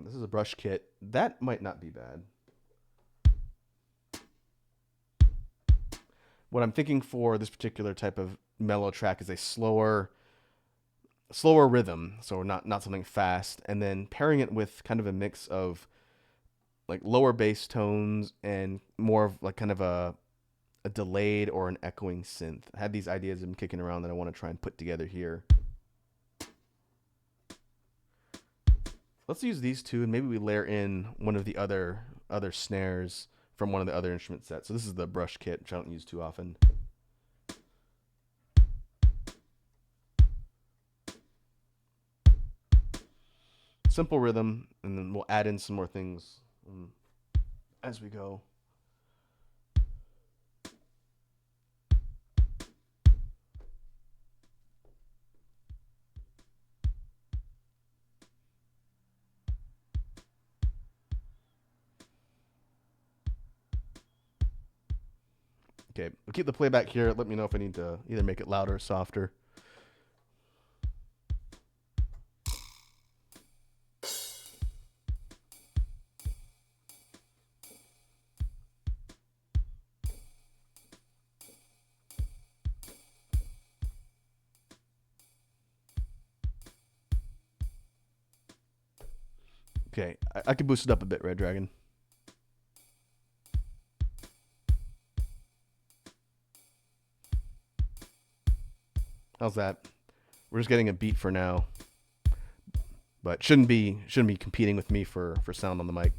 This is a brush kit. That might not be bad. What I'm thinking for this particular type of mellow track is a slower rhythm, so not something fast, and then pairing it with kind of a mix of like lower bass tones and more of like kind of a delayed or an echoing synth. I had these ideas I'm kicking around that I want to try and put together here. Let's use these two, and maybe we layer in one of the other snares from one of the other instrument sets. So this is the brush kit, which I don't use too often. Simple rhythm, and then we'll add in some more things as we go. Okay, we'll keep the playback here. Let me know if I need to either make it louder or softer. Okay, I could boost it up a bit, Red Dragon. How's that? We're just getting a beat for now, but shouldn't be competing with me for sound on the mic.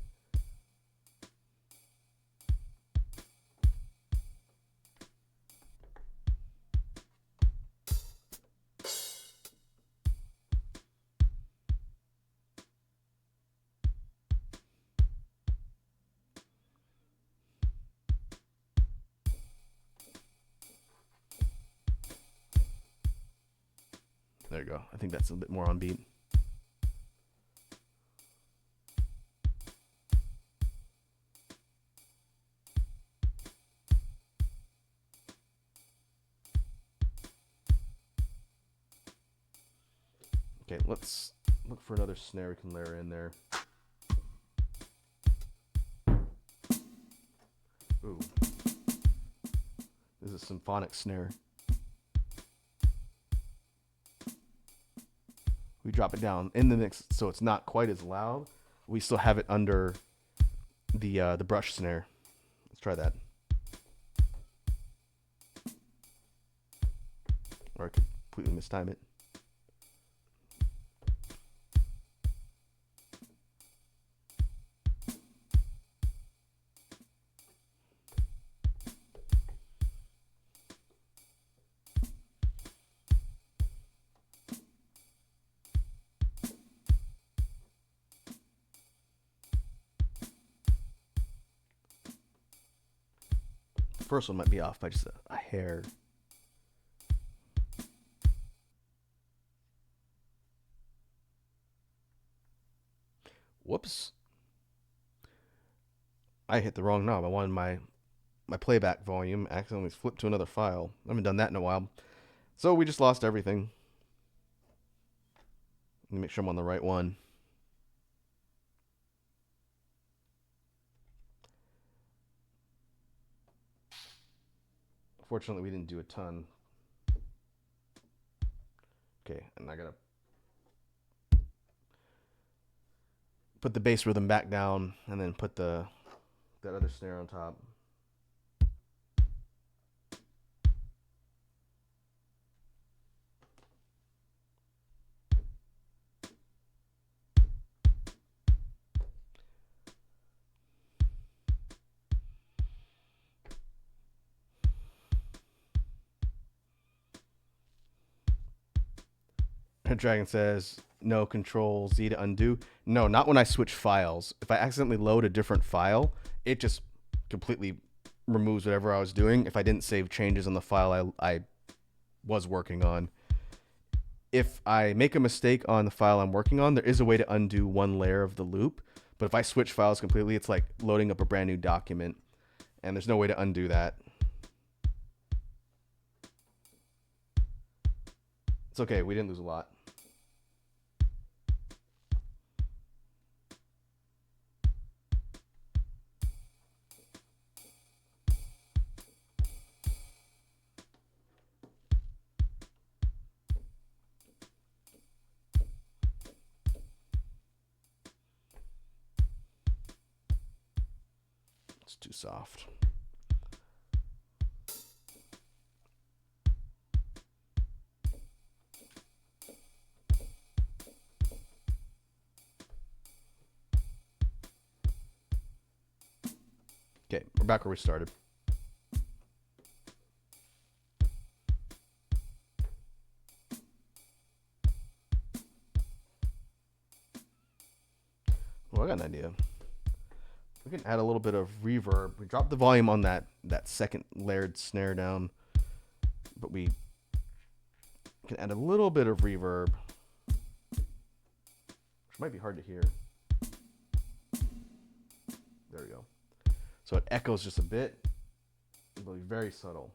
There you go. I think that's a bit more on beat. Okay, let's look for another snare we can layer in there. Ooh. This is a symphonic snare. We drop it down in the mix so it's not quite as loud. We still have it under the brush snare. Let's try that. Or I could completely mistime it. First one might be off by just a hair. Whoops. I hit the wrong knob. I wanted my playback volume. Accidentally flipped to another file. I haven't done that in a while. So we just lost everything. Let me make sure I'm on the right one. Fortunately, we didn't do a ton. Okay, and I gotta put the bass rhythm back down and then put that other snare on top. Dragon says, no, Control Z to undo. No, not when I switch files. If I accidentally load a different file, it just completely removes whatever I was doing if I didn't save changes on the file I was working on. If I make a mistake on the file I'm working on, there is a way to undo one layer of the loop. But if I switch files completely, it's like loading up a brand new document. And there's no way to undo that. It's okay, we didn't lose a lot. It's too soft. Okay, we're back where we started. Well, I got an idea. We can add a little bit of reverb. We dropped the volume on that second layered snare down, but we can add a little bit of reverb, which might be hard to hear. There we go. So it echoes just a bit. It'll be very subtle.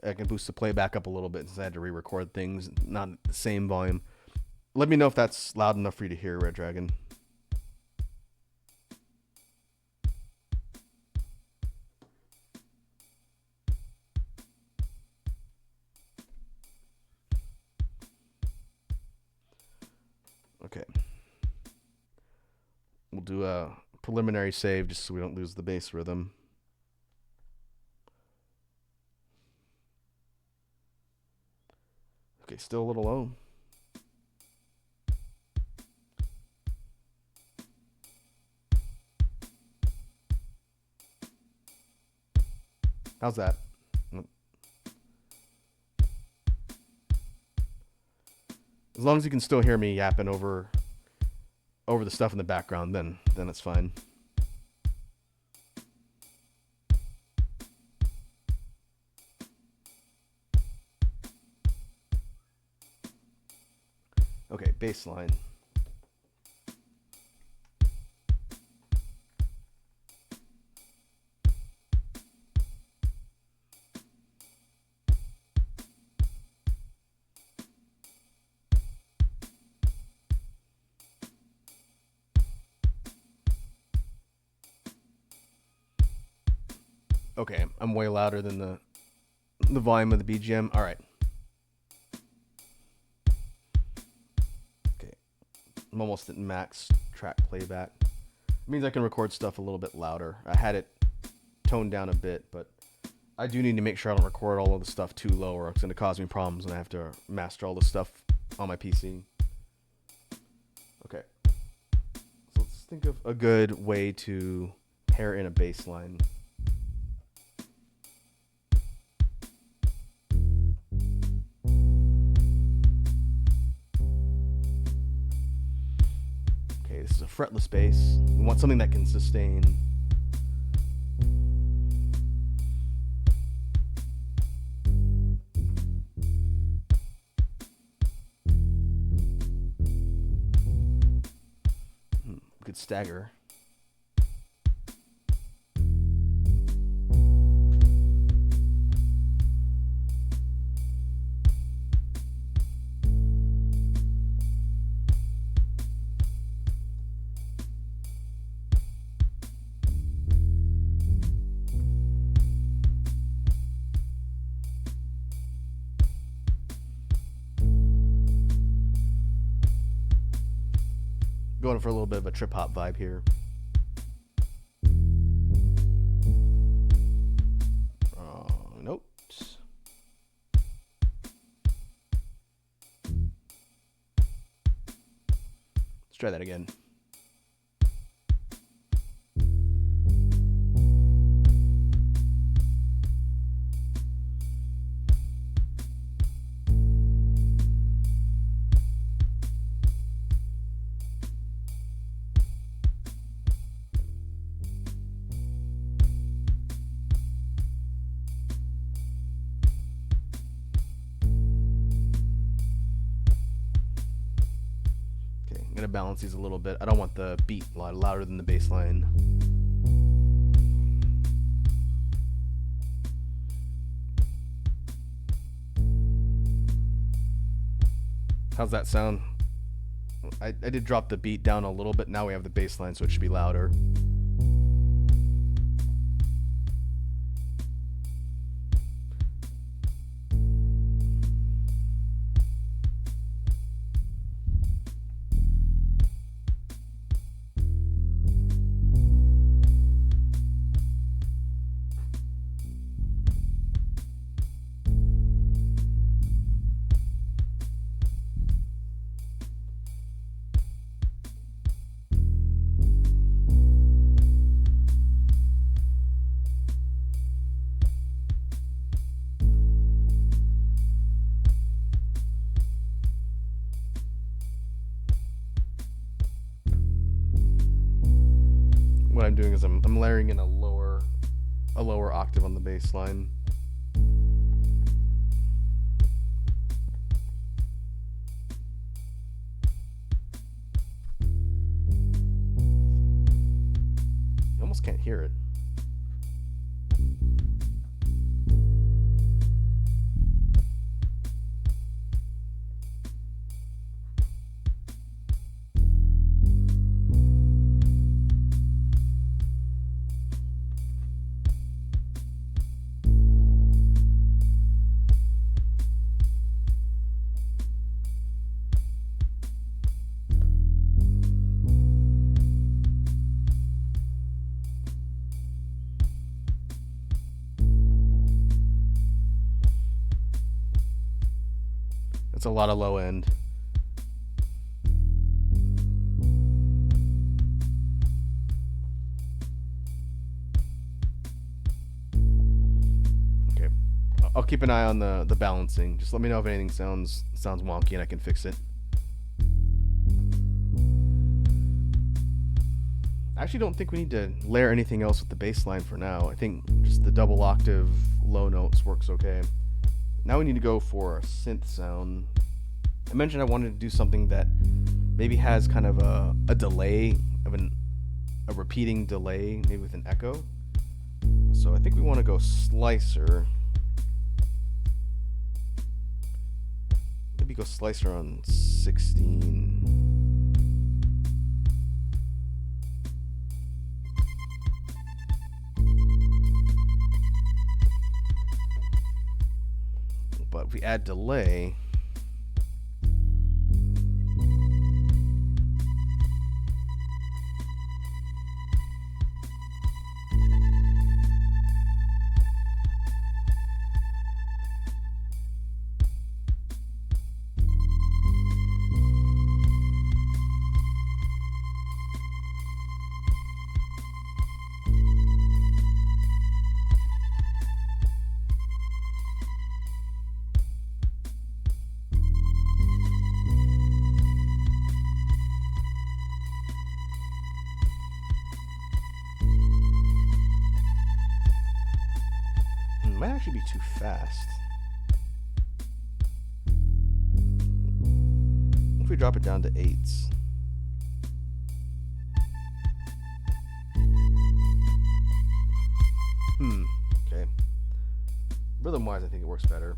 I can boost the playback up a little bit since I had to re-record things, not at the same volume. Let me know if that's loud enough for you to hear, Red Dragon. We'll do a preliminary save just so we don't lose the bass rhythm. Okay, still a little low. How's that? As long as you can still hear me yapping over the stuff in the background, then it's fine. Okay, bass line. Okay, I'm way louder than the volume of the BGM. All right. Okay, I'm almost at max track playback. It means I can record stuff a little bit louder. I had it toned down a bit, but I do need to make sure I don't record all of the stuff too low, or it's going to cause me problems when I have to master all the stuff on my PC. Okay, so let's think of a good way to pair in a bass line. Okay, this is a fretless bass. We want something that can sustain. We could stagger. Going for a little bit of a trip hop vibe here. Notes. Let's try that again. I'm gonna balance these a little bit. I don't want the beat a lot louder than the bass line. How's that sound? I did drop the beat down a little bit. Now we have the bass line, so it should be louder. What I'm doing is I'm layering in a lower octave on the bass line. You almost can't hear it. That's a lot of low end. Okay, I'll keep an eye on the balancing. Just let me know if anything sounds wonky and I can fix it. I actually don't think we need to layer anything else with the bass line for now. I think just the double octave low notes works okay. Now we need to go for a synth sound. I mentioned I wanted to do something that maybe has kind of a delay, a repeating delay, maybe with an echo. So I think we want to go slicer. Maybe go slicer on 16. But if we add delay, might actually be too fast. If we drop it down to 8s. Okay. Rhythm-wise, I think it works better.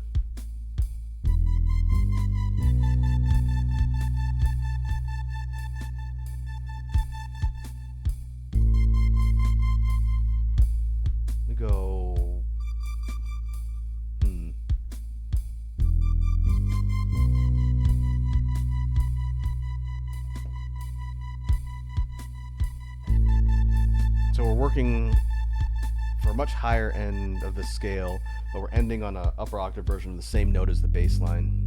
We go. So we're working for a much higher end of the scale, but we're ending on an upper octave version of the same note as the bass line.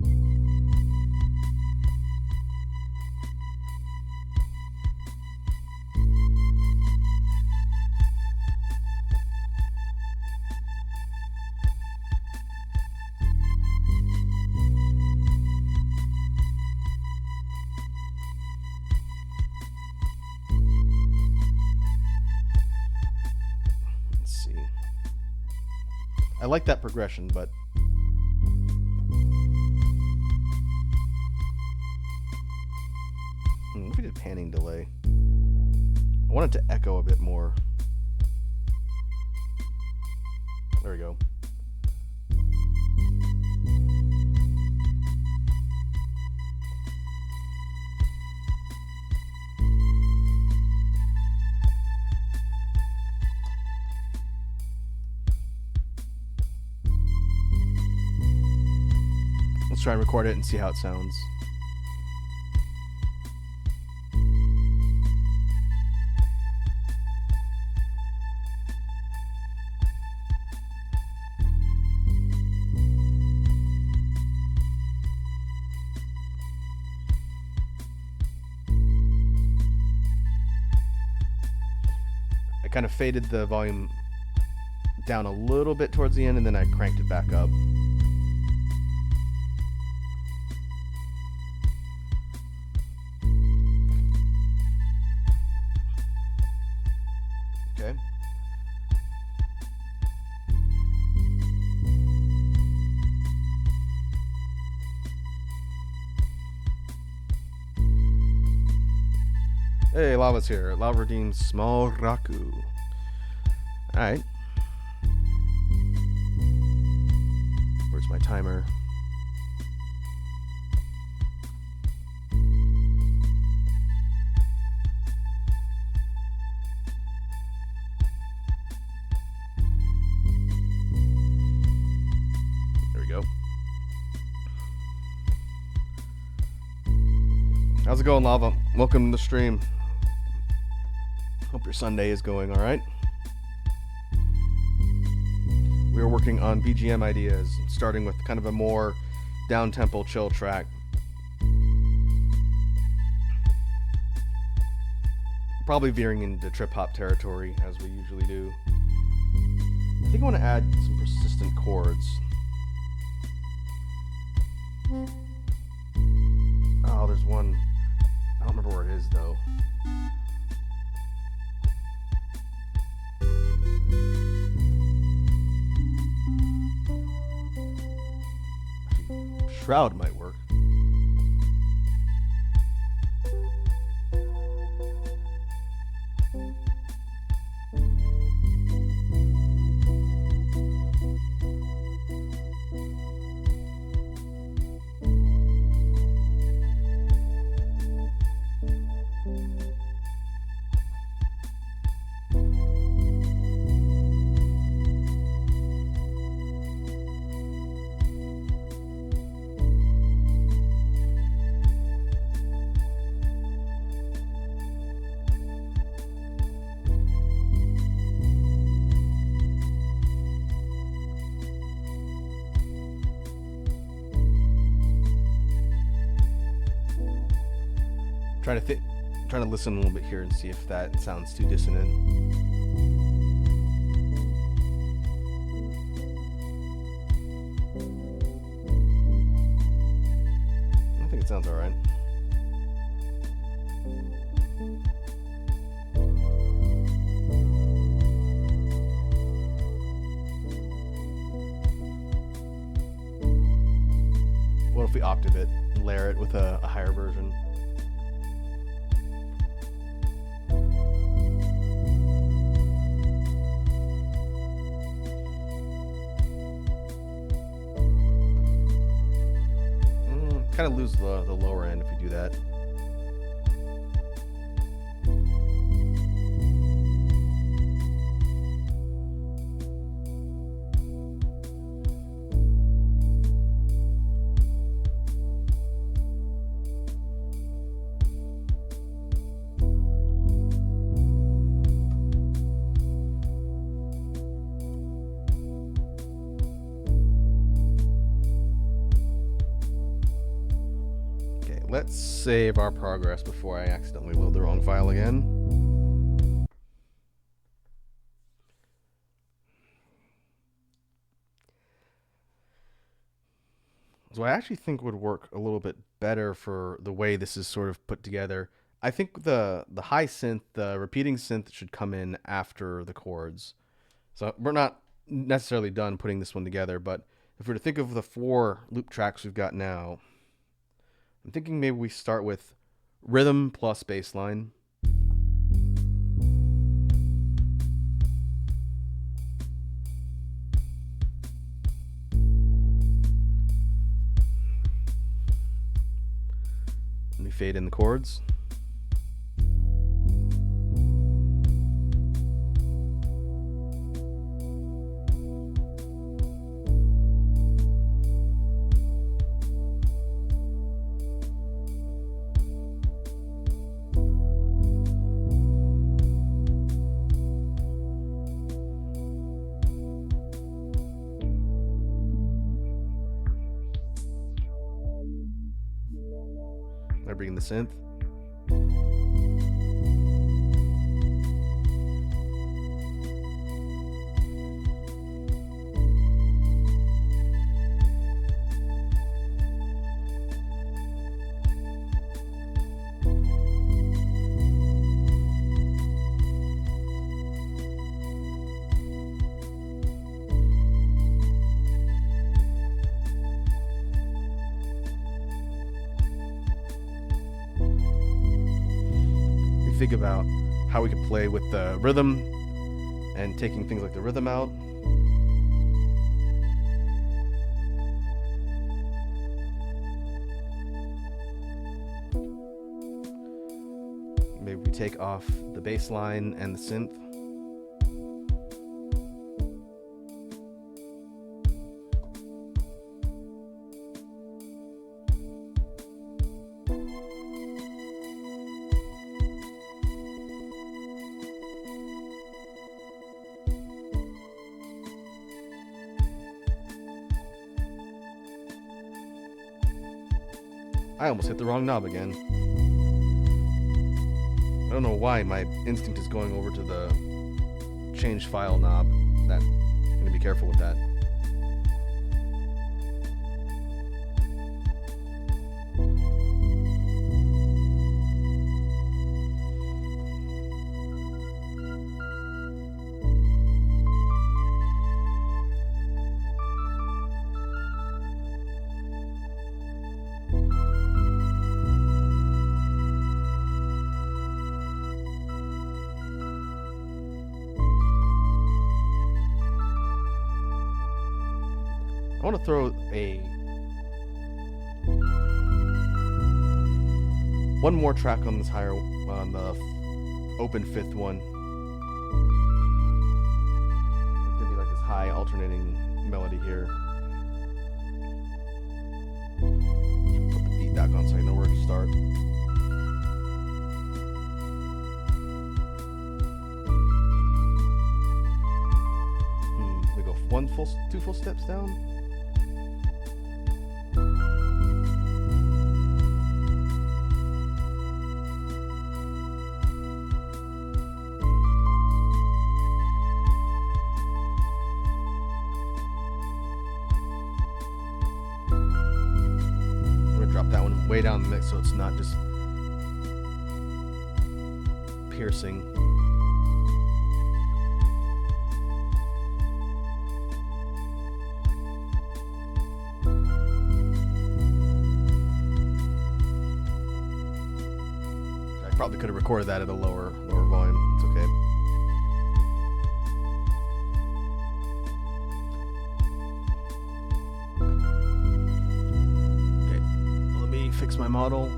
I like that progression, but what if we did panning delay? I want it to echo a bit more. There we go. Let's try and record it and see how it sounds. I kind of faded the volume down a little bit towards the end and then I cranked it back up. Okay. Hey, Lava's here. Lava redeems small Raku. Alright. Where's my timer? There we go. How's it going, Lava? Welcome to the stream. Hope your Sunday is going all right. We are working on BGM ideas, starting with kind of a more down-tempo chill track. Probably veering into trip-hop territory, as we usually do. I think I want to add some persistent chords. Oh, there's one. I don't remember where it is, though. Shroud might work. Trying to listen a little bit here and see if that sounds too dissonant. I think it sounds all right. What if we octave it and layer it with a higher version? Kind of lose the lower end if you do that. Let's save our progress before I accidentally load the wrong file again. So I actually think would work a little bit better for the way this is sort of put together. I think the high synth, the repeating synth should come in after the chords. So we're not necessarily done putting this one together, but if we're to think of the 4 loop tracks we've got now, I'm thinking maybe we start with rhythm plus bass line. And we fade in the chords. I bring in the synth. Think about how we could play with the rhythm and taking things like the rhythm out. Maybe we take off the bass line and the synth. I almost hit the wrong knob again. I don't know why my instinct is going over to the change file knob. I'm gonna be careful with that. I want to throw one more track on this on the open fifth one. It's gonna be like this high alternating melody here. Put the beat back on so I know where to start. We go two full steps down. Drop that one way down the mix so it's not just piercing. I probably could have recorded that at a lower volume. It's okay. Fix my model.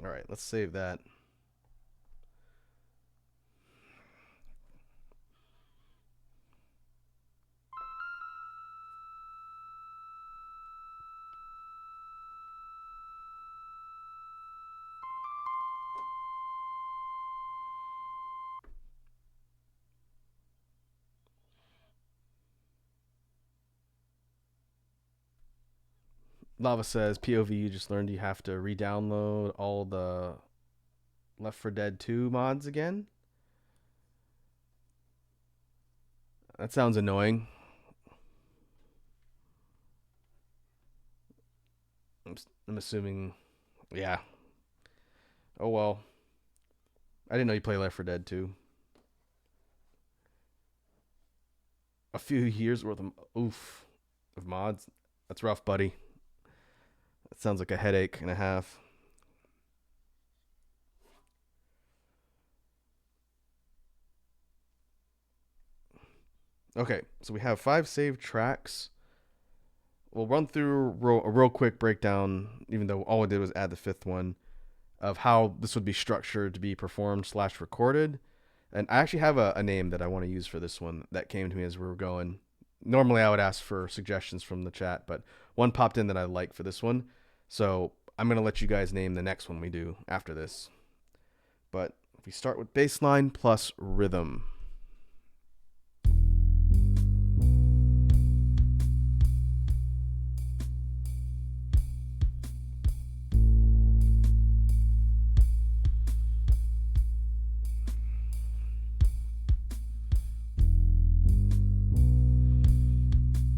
All right, let's save that. Lava says, POV, you just learned you have to re-download all the Left 4 Dead 2 mods again? That sounds annoying. I'm assuming, yeah. Oh well. I didn't know you play Left 4 Dead 2. A few years worth of mods. That's rough, buddy. That sounds like a headache and a half. Okay, so we have 5 saved tracks. We'll run through a real quick breakdown, even though all we did was add the 5th one, of how this would be structured to be performed / recorded. And I actually have a name that I want to use for this one that came to me as we were going. Normally I would ask for suggestions from the chat, but one popped in that I like for this one. So I'm going to let you guys name the next one we do after this. But if we start with bassline plus rhythm.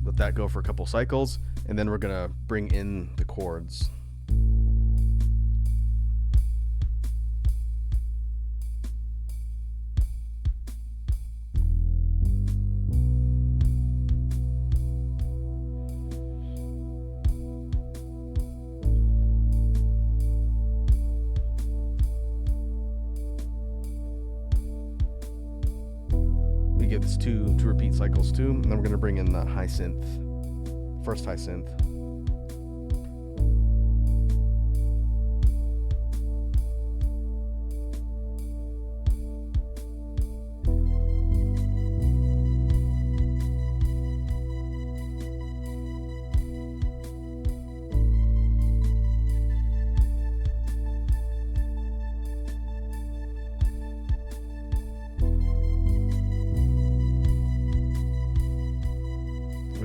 Let that go for a couple cycles, and then we're gonna bring in the chords. We give this two repeat cycles too, and then we're gonna bring in the high synth, first high synth.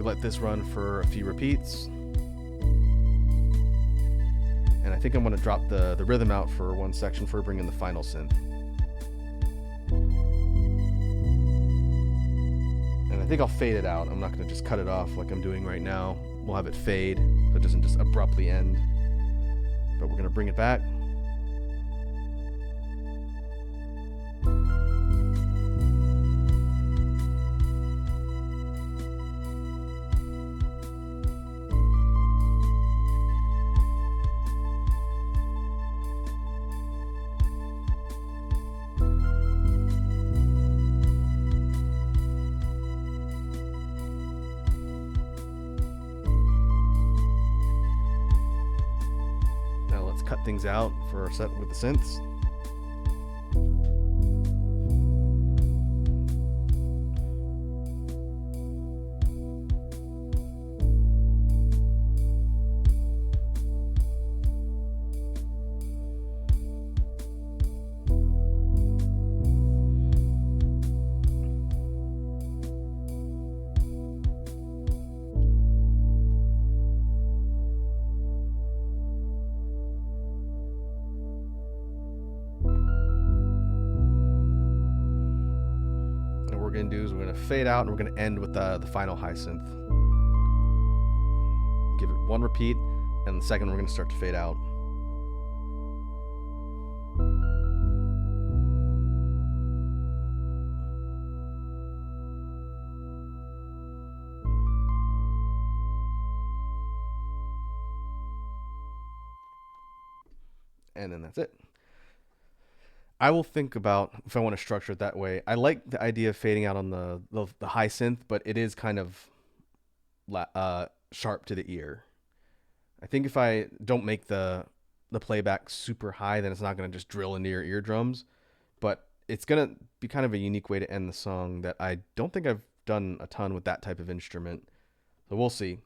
we let this run for a few repeats. And I think I'm going to drop the rhythm out for one section before we bring in the final synth. And I think I'll fade it out. I'm not going to just cut it off like I'm doing right now. We'll have it fade so it doesn't just abruptly end. But we're going to bring it back. Cut things out for our set with the synths. We're going to do is we're going to fade out and we're going to end with the final high synth. Give it one repeat, and the second we're going to start to fade out. And then that's it. I will think about if I want to structure it that way. I like the idea of fading out on the high synth, but it is kind of sharp to the ear. I think if I don't make the playback super high, then it's not going to just drill into your eardrums. But it's going to be kind of a unique way to end the song that I don't think I've done a ton with that type of instrument. So we'll see.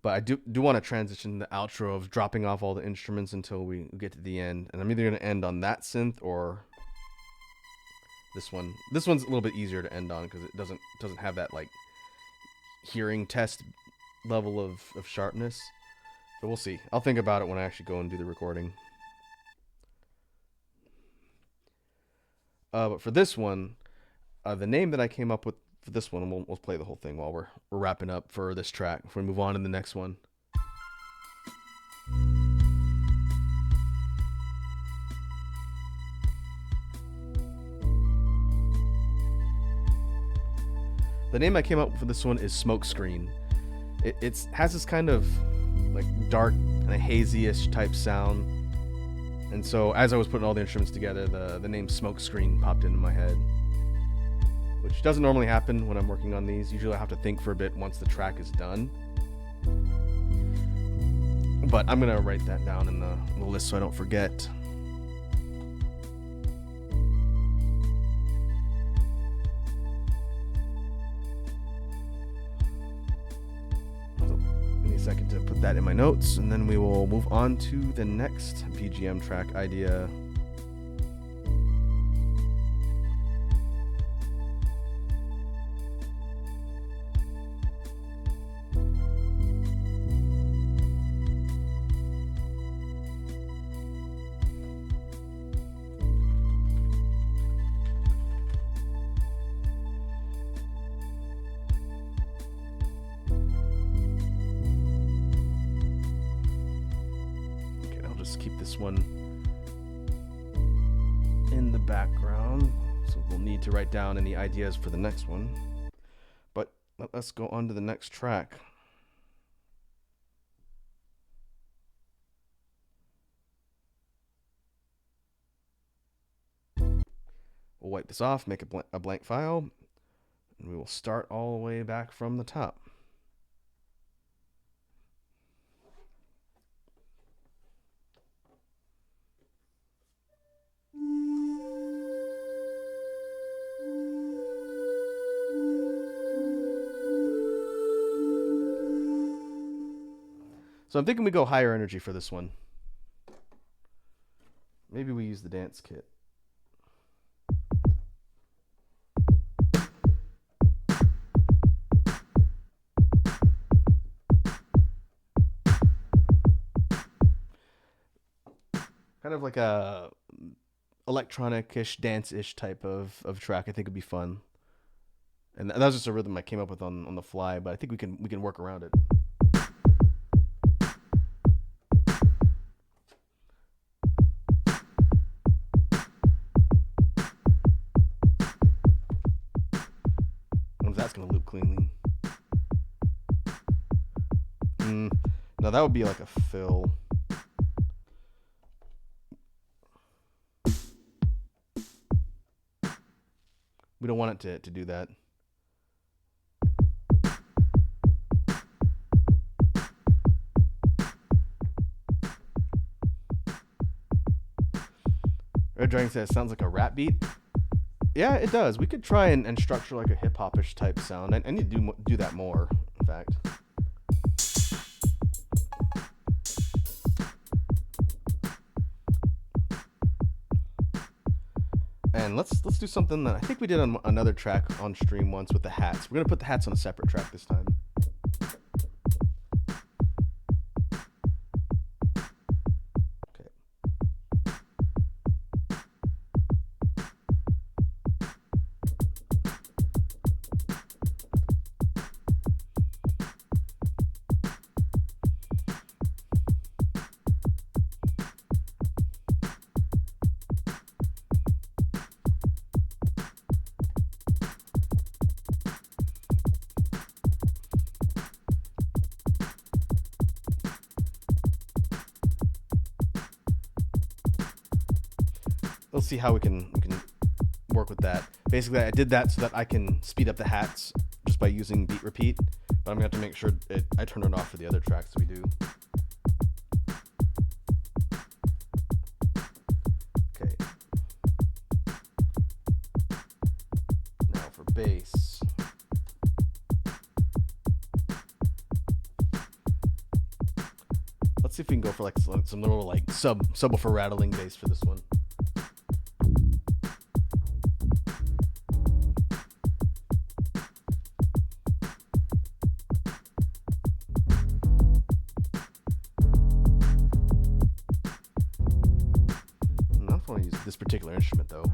But I do want to transition the outro of dropping off all the instruments until we get to the end. And I'm either going to end on that synth or this one. This one's a little bit easier to end on because it doesn't have that like hearing test level of sharpness. So we'll see. I'll think about it when I actually go and do the recording. But for this one, the name that I came up with for this one, and we'll play the whole thing while we're wrapping up for this track before we move on to the next one. The name I came up with for this one is Smokescreen. It has this kind of like dark and a hazy-ish type sound. And so as I was putting all the instruments together, the name Smokescreen popped into my head, which doesn't normally happen when I'm working on these. Usually I have to think for a bit once the track is done. But I'm going to write that down in the list so I don't forget. Give me a second to put that in my notes, and then we will move on to the next BGM track idea. Keep this one in the background, so we'll need to write down any ideas for the next one. But let's go on to the next track. We'll wipe this off, make a blank file, and we will start all the way back from the top. So I'm thinking we go higher energy for this one. Maybe we use the dance kit. Kind of like a electronic-ish, dance-ish type of track. I think would be fun. And that was just a rhythm I came up with on the fly, but I think we can work around it. I wonder if that's gonna loop cleanly. No, that would be like a fill. We don't want it to do that. Red Dragon says sounds like a rap beat. Yeah, it does. We could try and structure like a hip hopish type sound. I need to do that more, in fact. And let's do something that I think we did on another track on stream once with the hats. We're gonna put the hats on a separate track this time. Okay. Let's see how we can work with that. Basically, I did that so that I can speed up the hats just by using beat repeat, but I'm gonna have to make sure I turn it off for the other tracks that we do. Okay. Now for bass. Let's see if we can go for like some little like subwoofer rattling bass for this one. This particular instrument though.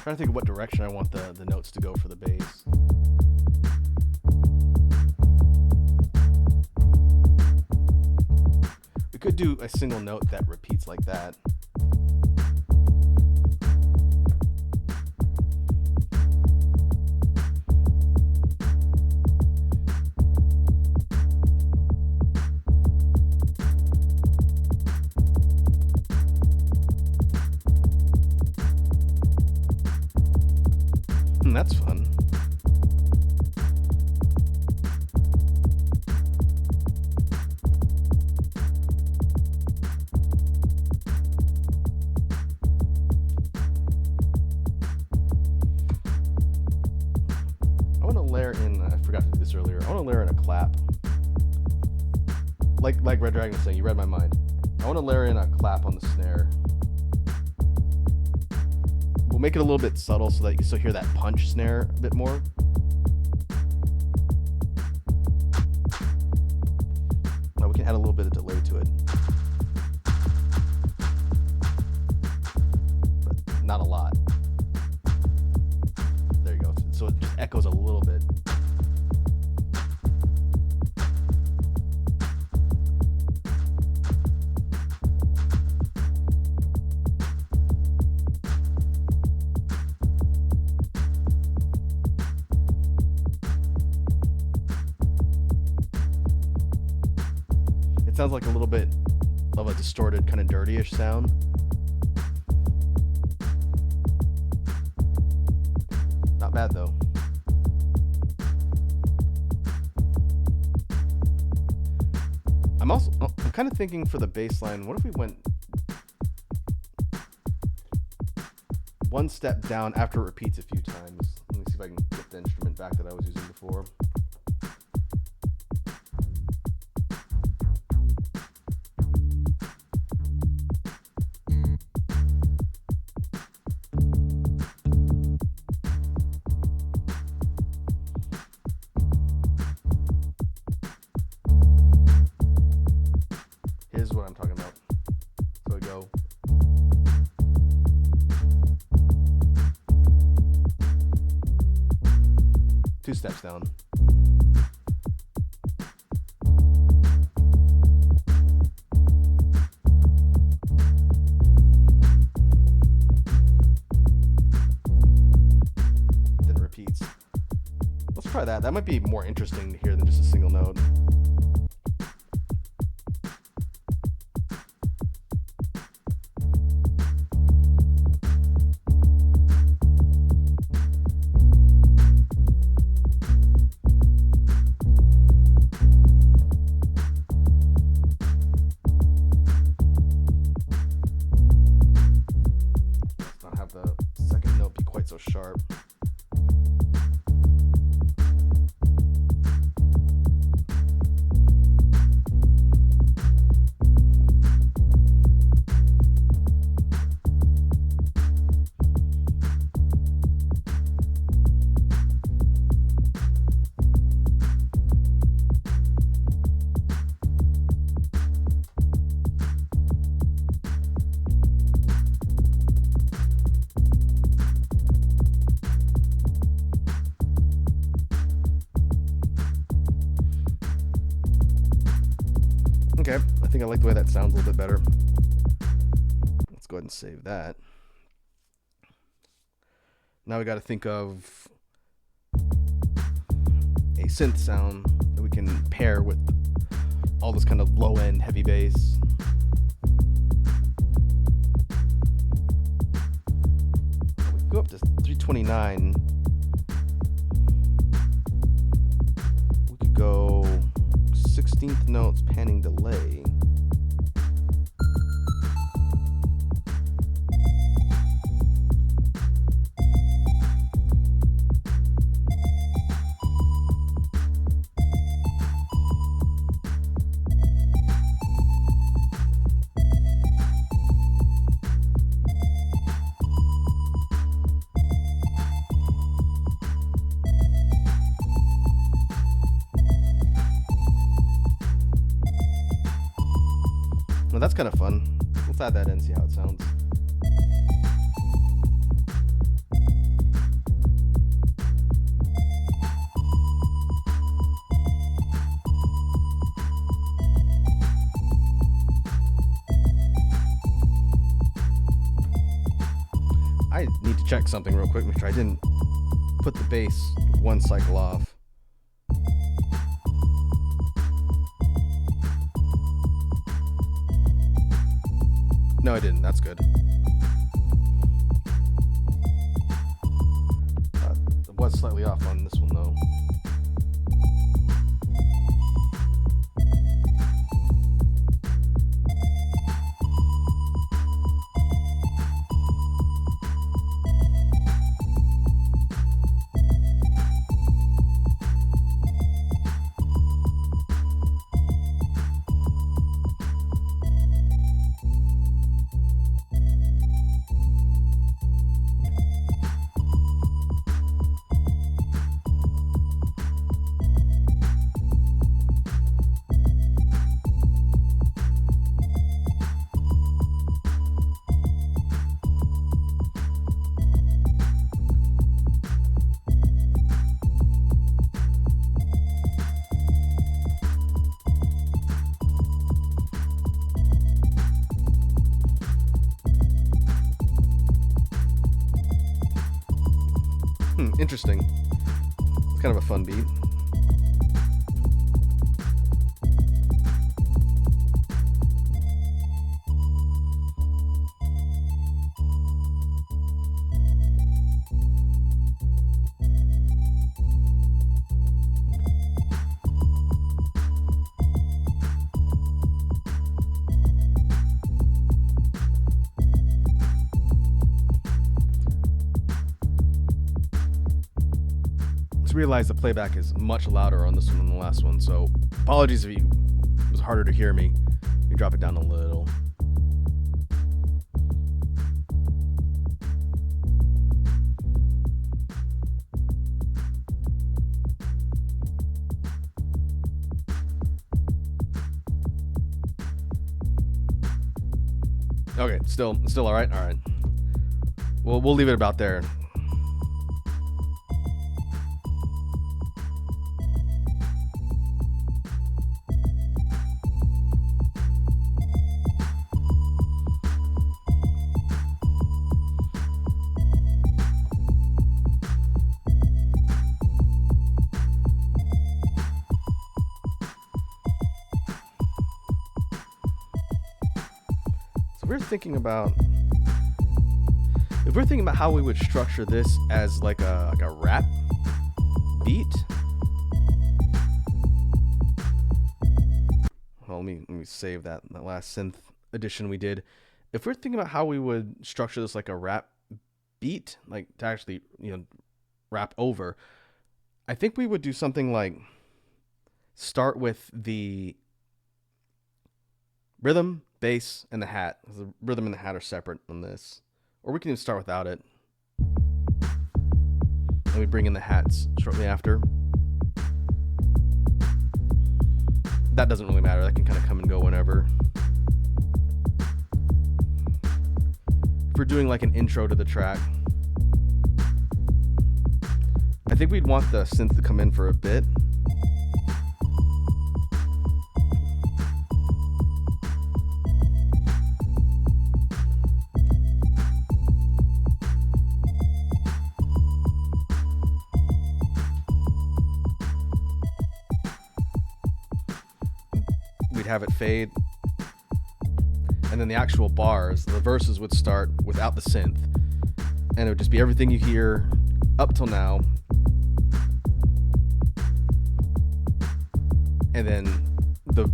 Trying to think of what direction I want the notes to go for the bass. We could do a single note that repeats like that. That's fun. I want to layer in, I forgot to do this earlier, I want to layer in a clap. Like Red Dragon was saying, you read my mind. I want to layer in a clap on the snare. We'll make it a little bit subtle so that you can still hear that punch snare a bit more. Now we can add a little bit of delay to it. But not a lot. There you go. So it just echoes a little bit. sounds like a little bit of a distorted, kind of dirtyish sound. Not bad though. I'm kind of thinking for the bass line, what if we went one step down after it repeats a few times? Let me see if I can get the instrument back that I was using before. Here's what I'm talking about. So we go. Two steps down. Then repeats. Let's try that. That might be more interesting to hear than just a single note. So sharp. Okay, I think I like the way that sounds a little bit better. Let's go ahead and save that. Now we got to think of a synth sound that we can pair with all this kind of low-end heavy bass. We go up to 329. We could go 16th notes panning delay. Well, that's kind of fun. Let's add that in and see how it sounds. I need to check something real quick. Make sure I didn't put the bass one cycle off. No, I didn't. That's good. It was slightly off on this one, though. Interesting. It's kind of a fun beat. just realized the playback is much louder on this one than the last one, so apologies if it was harder to hear me. Let me drop it down a little. Okay, still all right. All right. We'll leave it about there. If we're thinking about how we would structure this as like a rap beat. Well, let me save that last synth edition we did. If we're thinking about how we would structure this like a rap beat, like to actually, rap over, I think we would do something like start with the rhythm, bass, and the hat. The rhythm and the hat are separate on this. Or we can even start without it. And we bring in the hats shortly after. That doesn't really matter. That can kind of come and go whenever. If we're doing like an intro to the track, I think we'd want the synth to come in for a bit. Have it fade, and then the actual bars, the verses would start without the synth, and it would just be everything you hear up till now, and then the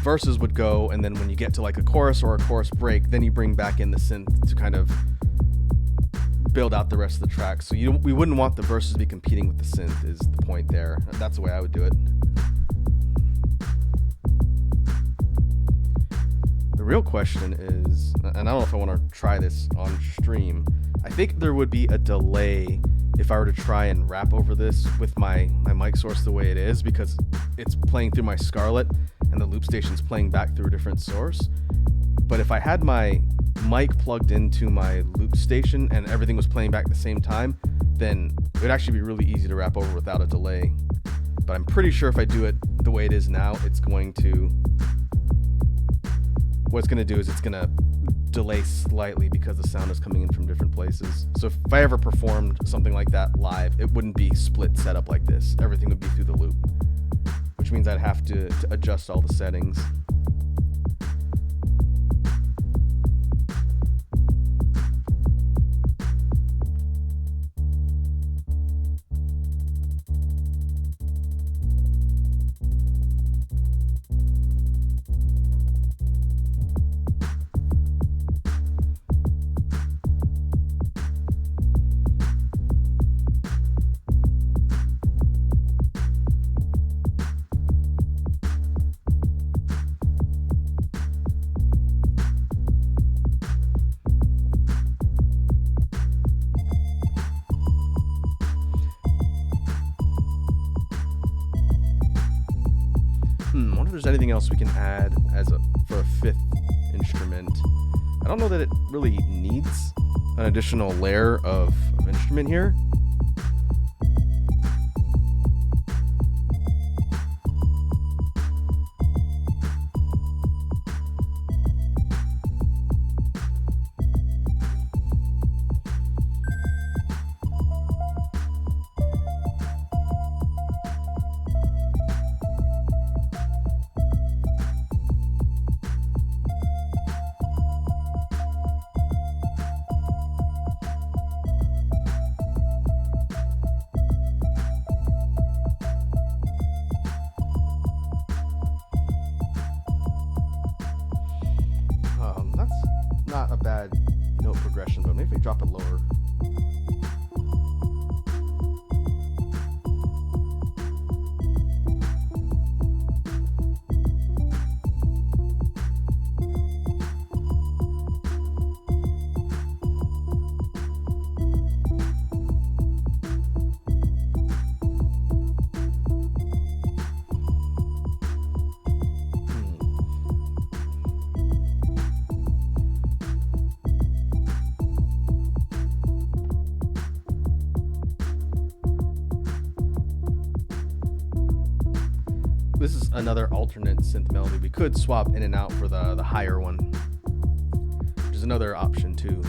verses would go, and then when you get to like a chorus or a chorus break, then you bring back in the synth to kind of build out the rest of the track. So we wouldn't want the verses to be competing with the synth is the point there. That's the way I would do it. The real question is, and I don't know if I want to try this on stream, I think there would be a delay if I were to try and rap over this with my mic source the way it is, because it's playing through my Scarlett and the loop station's playing back through a different source. But if I had my mic plugged into my loop station and everything was playing back at the same time, then it would actually be really easy to rap over without a delay. But I'm pretty sure if I do it the way it is now, what it's going to do is it's going to delay slightly because the sound is coming in from different places. So if I ever performed something like that live, it wouldn't be split setup like this. Everything would be through the loop, which means I'd have to adjust all the settings. I wonder if there's anything else we can add for a fifth instrument. I don't know that it really needs an additional layer of instrument here. Not a bad note progression, but maybe if we drop it lower. This is another alternate synth melody. We could swap in and out for the higher one, which is another option too.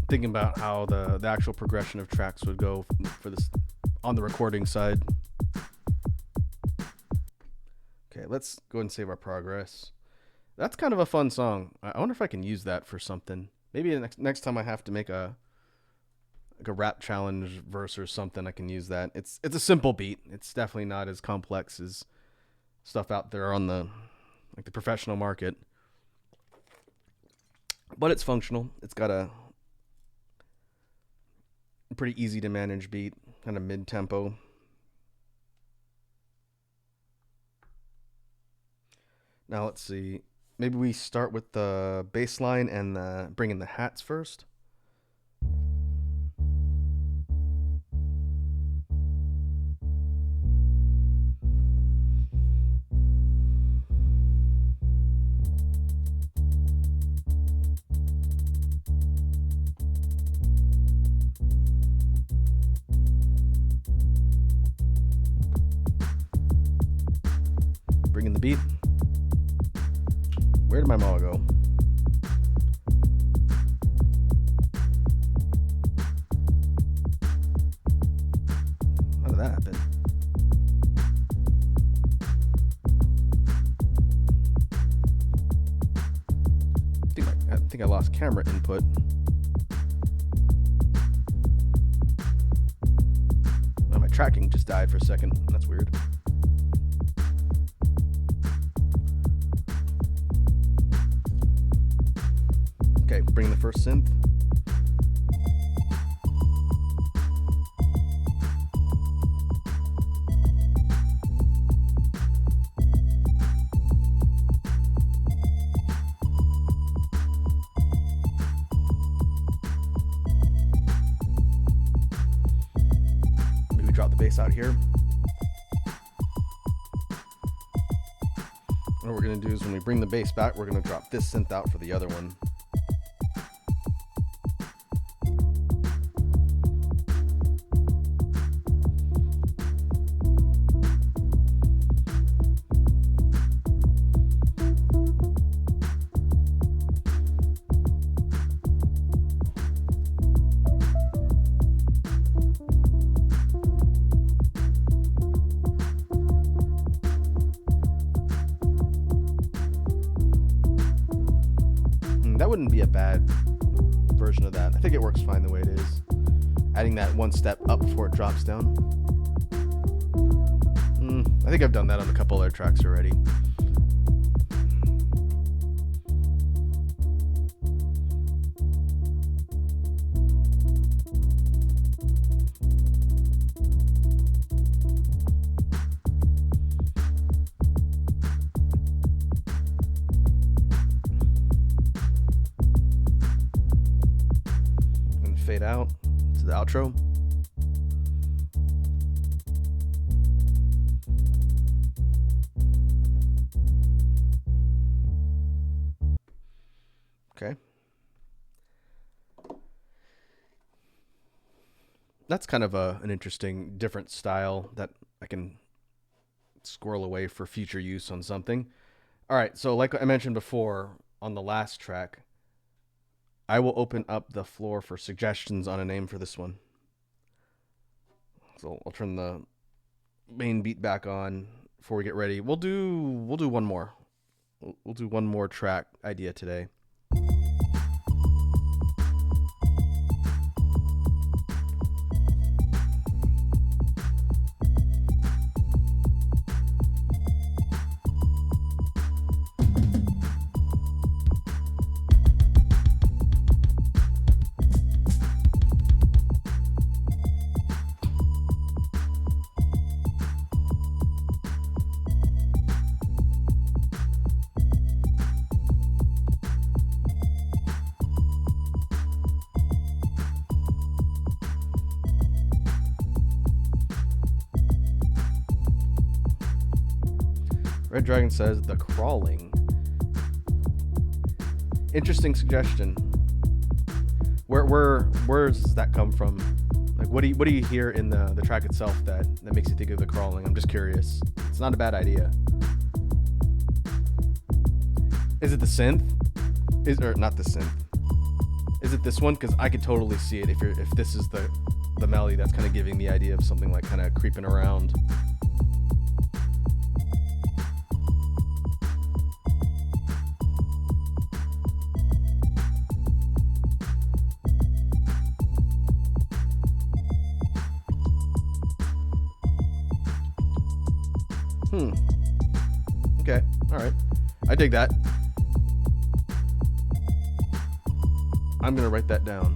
Thinking about how the actual progression of tracks would go for this on the recording side. Okay, let's go ahead and save our progress. That's kind of a fun song. I wonder if I can use that for something. Maybe next time I have to make a rap challenge verse or something, I can use that. It's a simple beat. It's definitely not as complex as stuff out there on the professional market. But it's functional. It's got a pretty easy to manage beat, kind of mid-tempo. Now let's see. Maybe we start with the bass line and bring in the hats first. Bring in the beat. Where did my mall go? How did that happen? I think I lost camera input. Oh, my tracking just died for a second. That's weird. Okay, bring the first synth. Maybe drop the bass out here. What we're gonna do is when we bring the bass back, we're gonna drop this synth out for the other one. That wouldn't be a bad version of that. I think it works fine the way it is. Adding that one step up before it drops down. I think I've done that on a couple other tracks already. Fade out to the outro. Okay. That's kind of an interesting, different style that I can squirrel away for future use on something. All right, so like I mentioned before on the last track, I will open up the floor for suggestions on a name for this one. So I'll turn the main beat back on before we get ready. We'll do one more. We'll do one more track idea today. Red Dragon says the crawling. Interesting suggestion. Where does that come from? Like, what do you hear in the track itself that makes you think of the crawling? I'm just curious. It's not a bad idea. Is it the synth? Or not the synth? Is it this one? Because I could totally see it if this is the melody that's kind of giving the idea of something like kind of creeping around. Okay, alright. I dig that. I'm gonna write that down.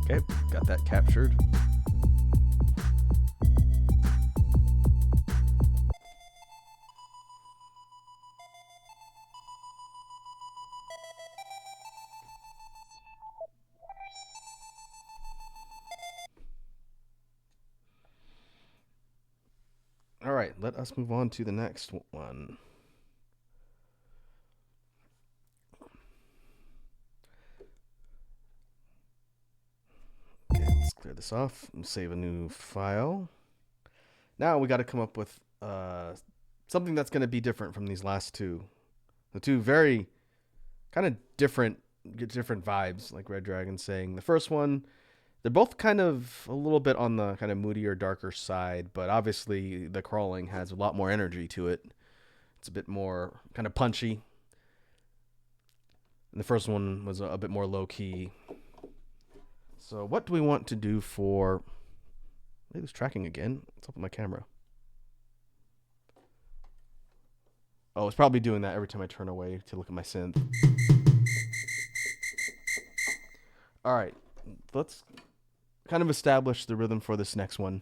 Okay, got that captured. All right, let us move on to the next one. Okay, let's clear this off and save a new file. Now we got to come up with something that's going to be different from these last two. The two very kind of different vibes, like Red Dragon saying. The first one, they're both kind of a little bit on the kind of moodier, darker side, but obviously the crawling has a lot more energy to it. It's a bit more kind of punchy. And the first one was a bit more low-key. So what do we want to do for... It was tracking again. What's up with my camera? Oh, it's probably doing that every time I turn away to look at my synth. All right, let's kind of establish the rhythm for this next one.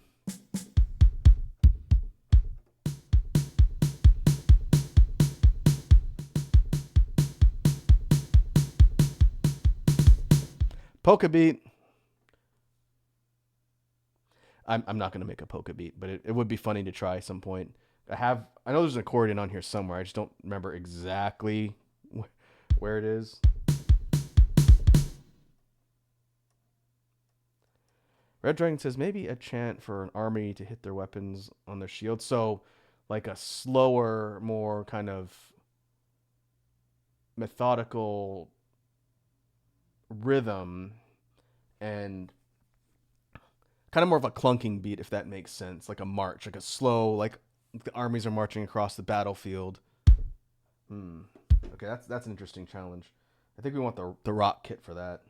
Polka beat. I'm not going to make a polka beat, but it would be funny to try at some point. I know there's an accordion on here somewhere. I just don't remember exactly where it is. Red Dragon says maybe a chant for an army to hit their weapons on their shield. So like a slower, more kind of methodical rhythm and kind of more of a clunking beat, if that makes sense. Like a march, like a slow, like the armies are marching across the battlefield. Okay, that's an interesting challenge. I think we want the rock kit for that.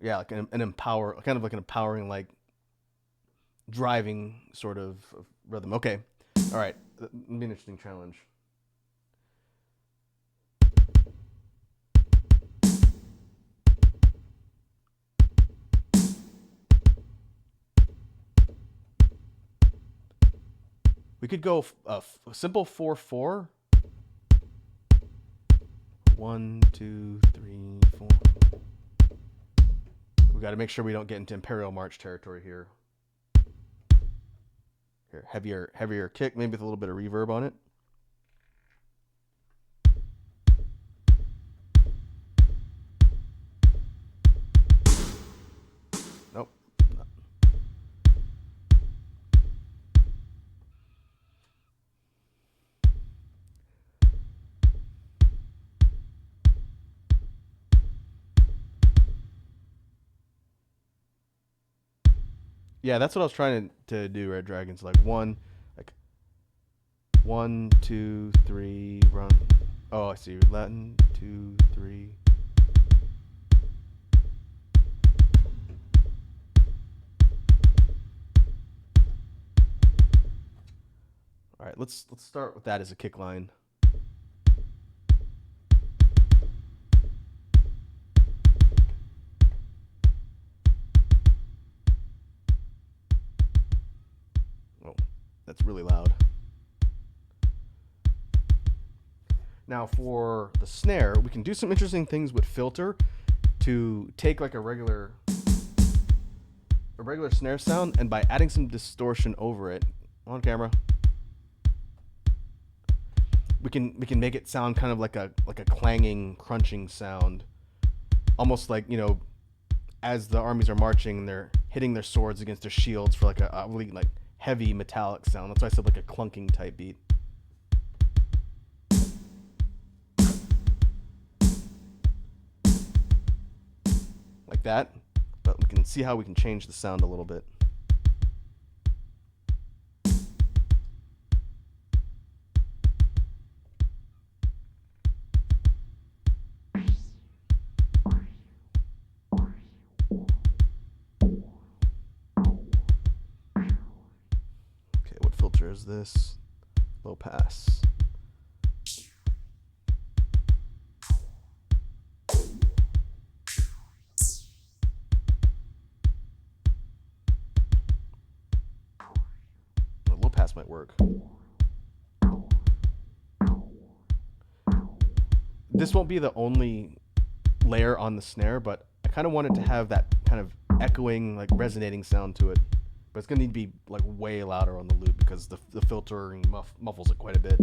Yeah, like an empowering, like driving sort of rhythm. Okay, all right, that'll be an interesting challenge. We could go a simple 4/4. 1, 2, 3, 4. We got to make sure we don't get into Imperial March territory here. Here, heavier kick, maybe with a little bit of reverb on it. Nope. Yeah, that's what I was trying to do, Red Dragons. Like 1, 2, 3, run. Oh, I see. 1, 2, 3. All right, let's start with that as a kick line. Oh, that's really loud. Now for the snare, we can do some interesting things with filter to take like a regular snare sound, and by adding some distortion over it, on camera, we can make it sound kind of like a clanging, crunching sound, almost like, you know, as the armies are marching, they're hitting their swords against their shields for like a really like heavy metallic sound. That's why I said like a clunking type beat. Like that, but we can see how we can change the sound a little bit. Okay, what filter is this? Low pass. Low pass might work. This won't be the only layer on the snare, but I kind of want it to have that kind of echoing, like resonating sound to it. But it's gonna need to be like way louder on the loop because the filtering muffles it quite a bit.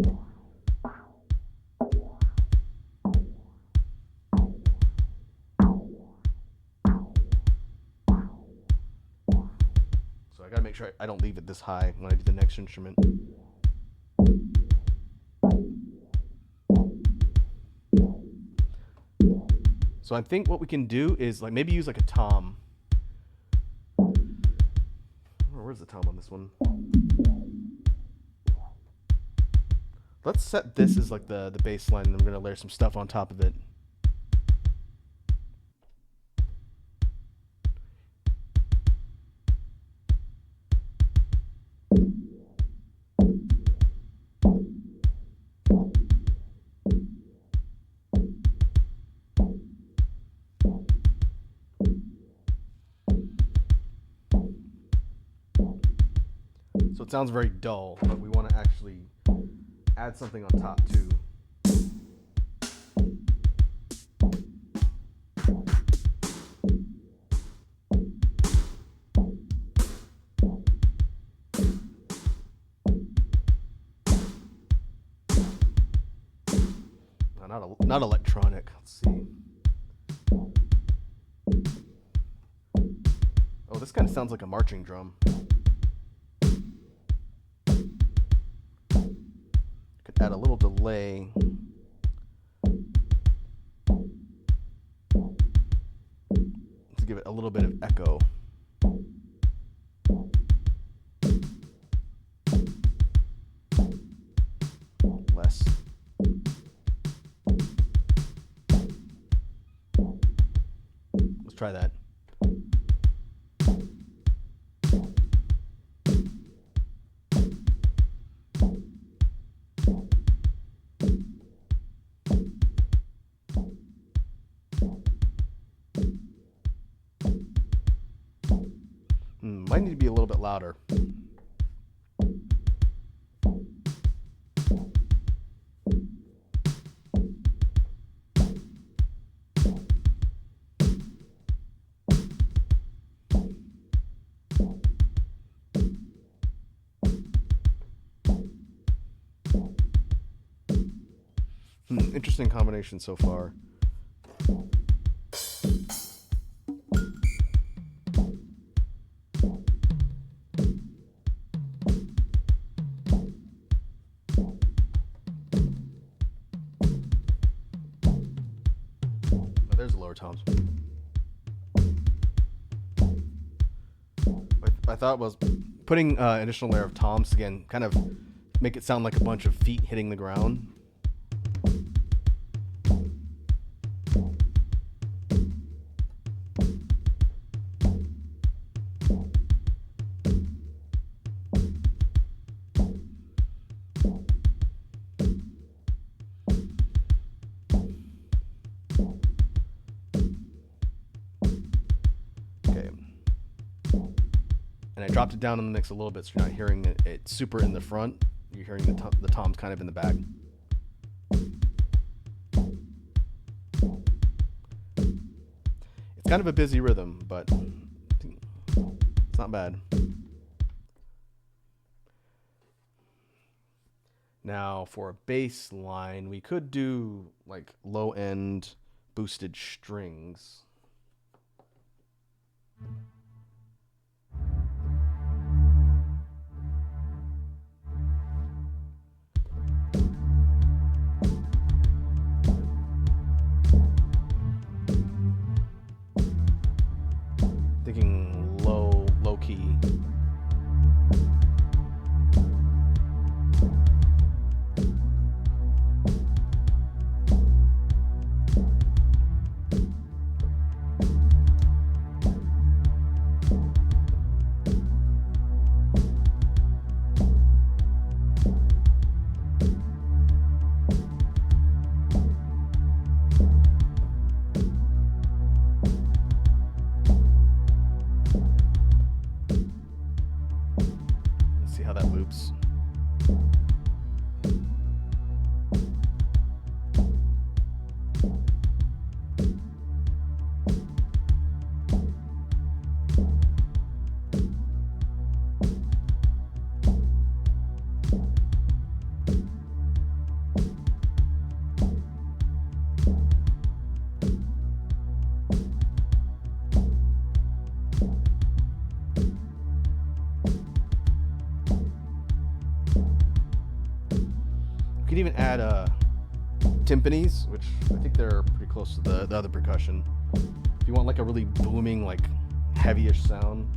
So I gotta make sure I don't leave it this high when I do the next instrument. So I think what we can do is like maybe use like a tom. Where's the tom on this one? Let's set this as like the bass line, and then we're gonna layer some stuff on top of it. So it sounds very dull, but we want to actually add something on top too. No, not electronic. Let's see. Oh, this kind of sounds like a marching drum. Could add a little delay. To give it a little bit of echo. Less. Let's try that. Might need to be a little bit louder. Interesting combination so far. There's the lower toms. I thought was putting an additional layer of toms again, kind of make it sound like a bunch of feet hitting the ground. And I dropped it down in the mix a little bit so you're not hearing it super in the front. You're hearing the toms kind of in the back. It's kind of a busy rhythm, but it's not bad. Now for a bass line, we could do like low end boosted strings. Thinking low key. See how that loops. You could even add timpanis, which I think they're pretty close to the other percussion. If you want like a really booming, like heavyish sound.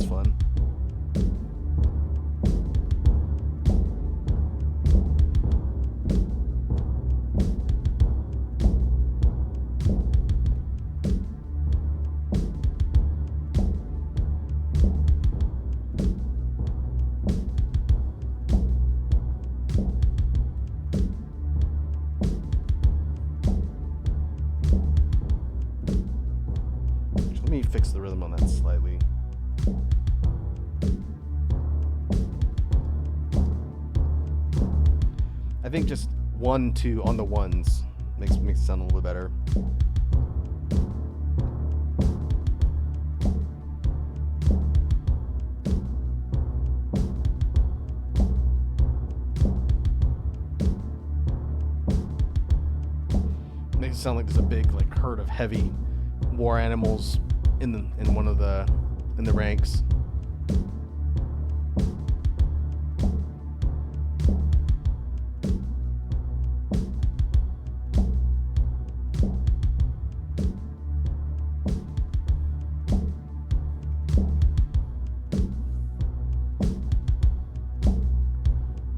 Fun. Let me fix the rhythm on that slightly. I think just 1, 2 on the ones makes it sound a little bit better. Makes it sound like there's a big like herd of heavy war animals in the ranks.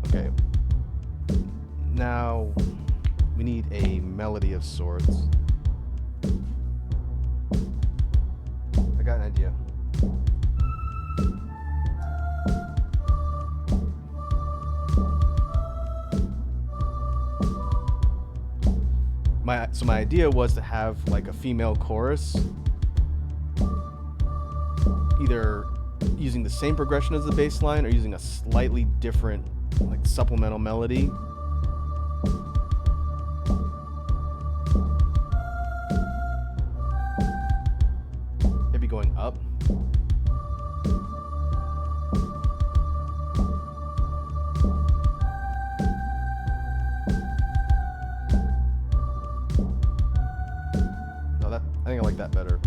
Okay. Now we need a melody of sorts. I got an idea. My idea was to have like a female chorus, either using the same progression as the bass line or using a slightly different like supplemental melody. Maybe going up. No, I think I like that better.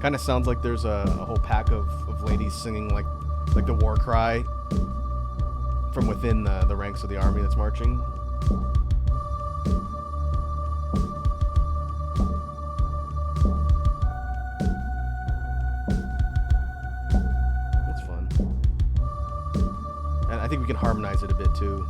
Kind of sounds like there's a whole pack of ladies singing like the war cry from within the ranks of the army that's marching. I think we can harmonize it a bit too.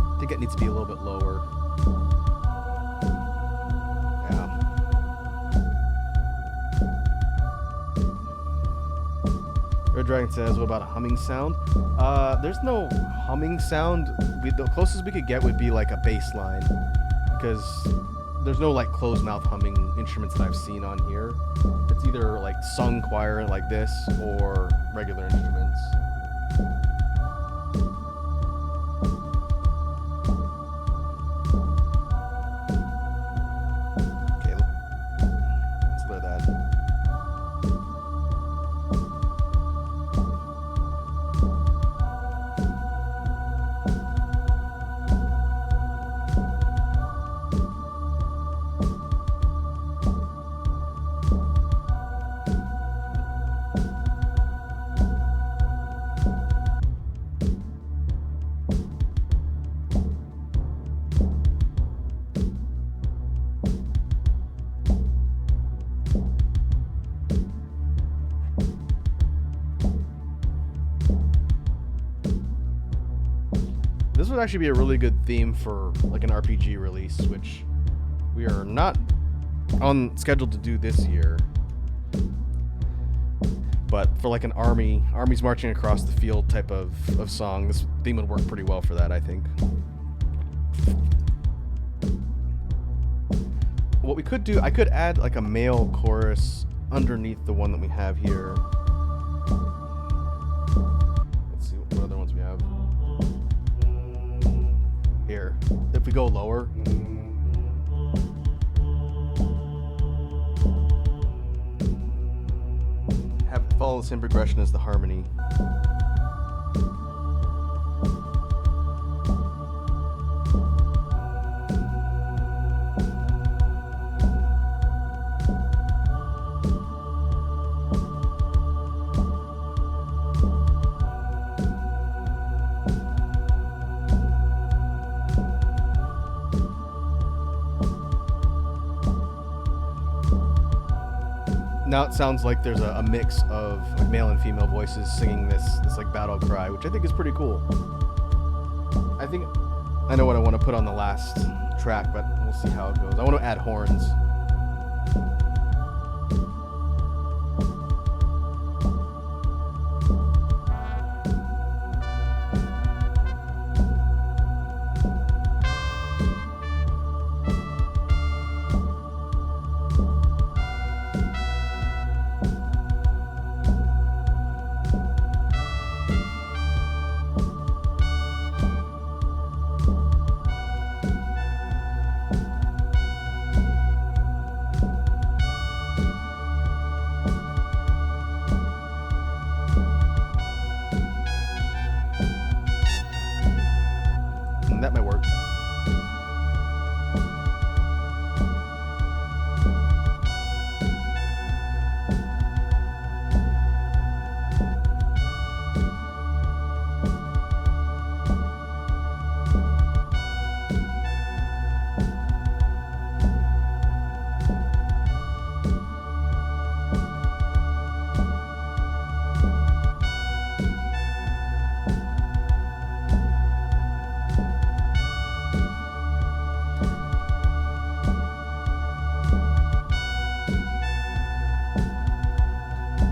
I think it needs to be a little bit lower. Yeah. Red Dragon says, what about a humming sound? There's no humming sound. The closest we could get would be like a bass line, because there's no like closed mouth humming instruments that I've seen on here. It's either like sung choir like this or regular instruments. Okay, let's clear that. This would actually be a really good theme for like an RPG release, which we are not on scheduled to do this year. But for like an armies marching across the field type of song, this theme would work pretty well for that, I think. What we could do, I could add like a male chorus underneath the one that we have here. Let's see what other ones we have. Here, if we go lower. Have it follow the same progression as the harmony. Now it sounds like there's a mix of like male and female voices singing this like battle cry, which I think is pretty cool. I think I know what I want to put on the last track, but we'll see how it goes. I want to add horns. That might work.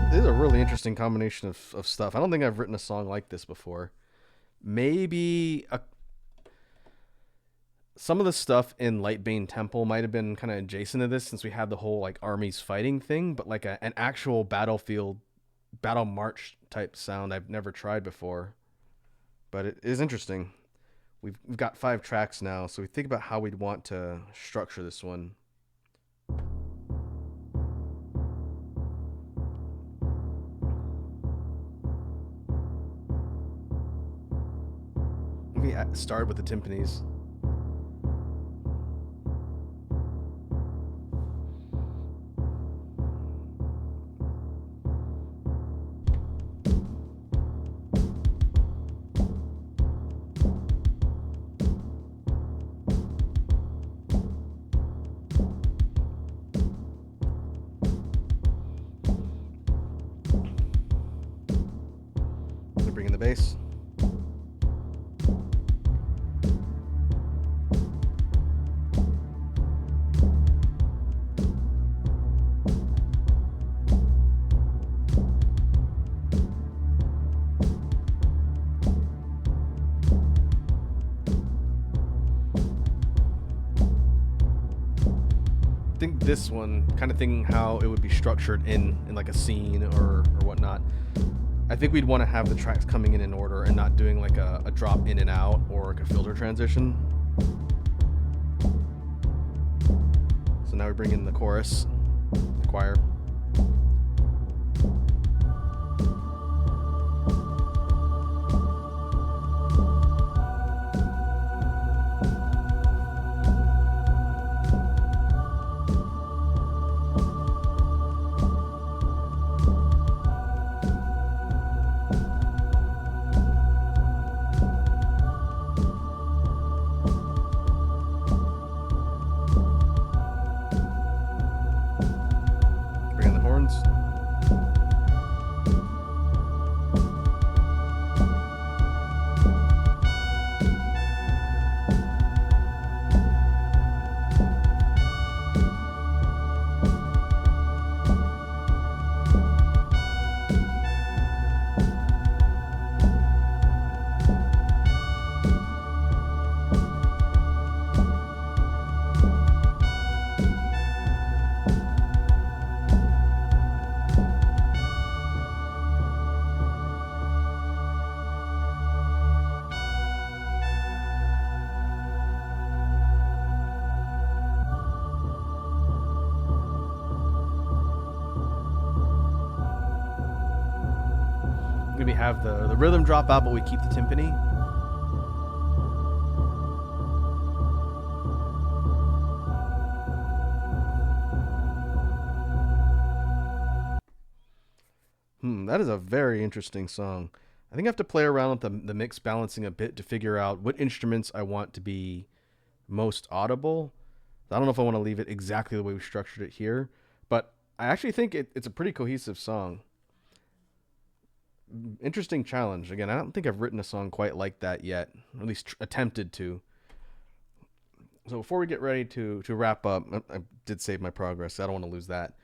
This is a really interesting combination of stuff. I don't think I've written a song like this before. Maybe some of the stuff in Lightbane Temple might have been kind of adjacent to this, since we had the whole like armies fighting thing, but like an actual battlefield, battle march type sound I've never tried before. But it is interesting. We've got 5 tracks now, so we think about how we'd want to structure this one. We started with the timpanis. Bring in the bass. I think this one, kind of thinking how it would be structured in like a scene or whatnot. I think we'd want to have the tracks coming in order and not doing like a drop in and out or like a filter transition. So now we bring in the chorus, the choir. Bring in the horns. Maybe have the rhythm drop out, but we keep the timpani. That is a very interesting song. I think I have to play around with the mix balancing a bit to figure out what instruments I want to be most audible. I don't know if I want to leave it exactly the way we structured it here, but I actually think it's a pretty cohesive song. Interesting challenge. Again, I don't think I've written a song quite like that yet, or at least attempted to. So before we get ready to wrap up, I did save my progress. So I don't want to lose that.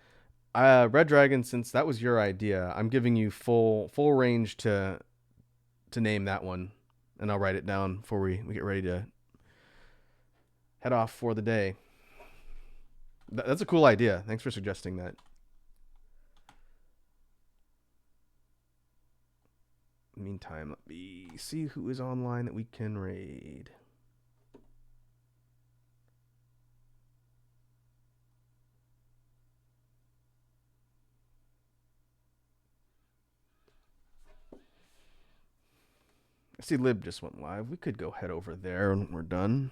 Red Dragon, since that was your idea, I'm giving you full range to name that one, and I'll write it down before we get ready to head off for the day. That's a cool idea. Thanks for suggesting that. Meantime, let me see who is online that we can raid. I see Lib just went live. We could go head over there when we're done.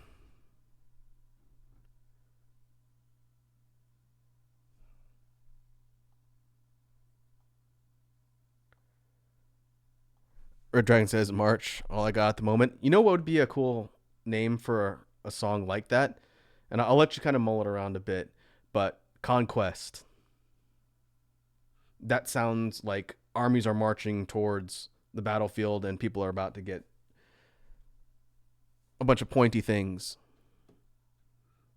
Red Dragon says March. All I got at the moment. You know what would be a cool name for a song like that? And I'll let you kind of mull it around a bit. But Conquest. That sounds like armies are marching towards the battlefield and people are about to get a bunch of pointy things.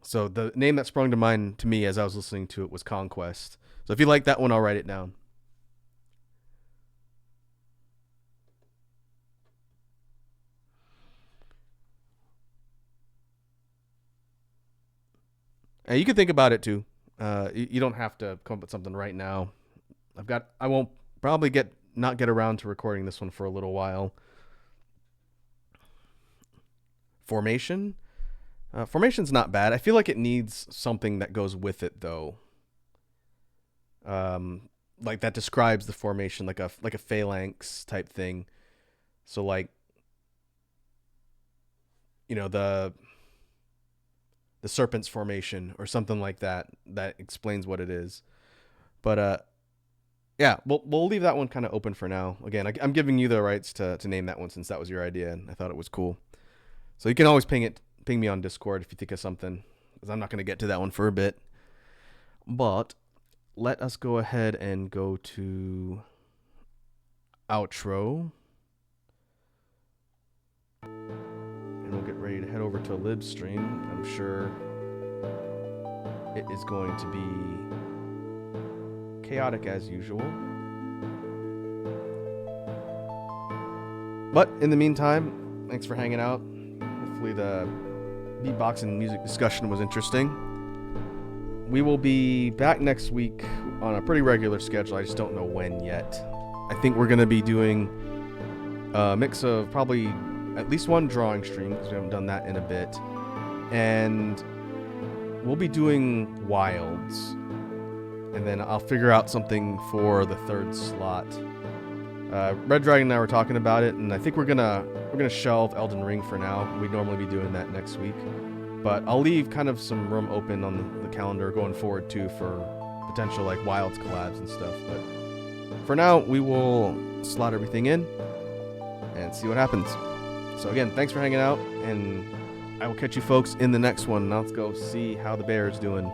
So the name that sprung to mind to me as I was listening to it was Conquest. So if you like that one, I'll write it down. And you can think about it too. You don't have to come up with something right now. I won't probably not get around to recording this one for a little while. Formation. Formation's not bad. I feel like it needs something that goes with it though. Like that describes the formation, like a phalanx type thing. So like the serpent's formation or something like that explains what it is. But yeah, we'll leave that one kind of open for now. Again, I'm giving you the rights to name that one since that was your idea and I thought it was cool. So you can always ping me on Discord if you think of something, because I'm not going to get to that one for a bit. But let us go ahead and go to outro. And we'll get ready to head over to Libstream. I'm sure it is going to be chaotic as usual. But in the meantime, thanks for hanging out. Hopefully the beatbox and music discussion was interesting. We will be back next week on a pretty regular schedule. I just don't know when yet. I think we're going to be doing a mix of probably at least one drawing stream, because we haven't done that in a bit. And we'll be doing wilds. And then I'll figure out something for the third slot. Red Dragon and I were talking about it, and I think we're gonna shelve Elden Ring for now. We'd normally be doing that next week, but I'll leave kind of some room open on the calendar going forward too for potential like Wilds collabs and stuff. But for now, we will slot everything in and see what happens. So again, thanks for hanging out, and I will catch you folks in the next one. Now let's go see how the bear is doing.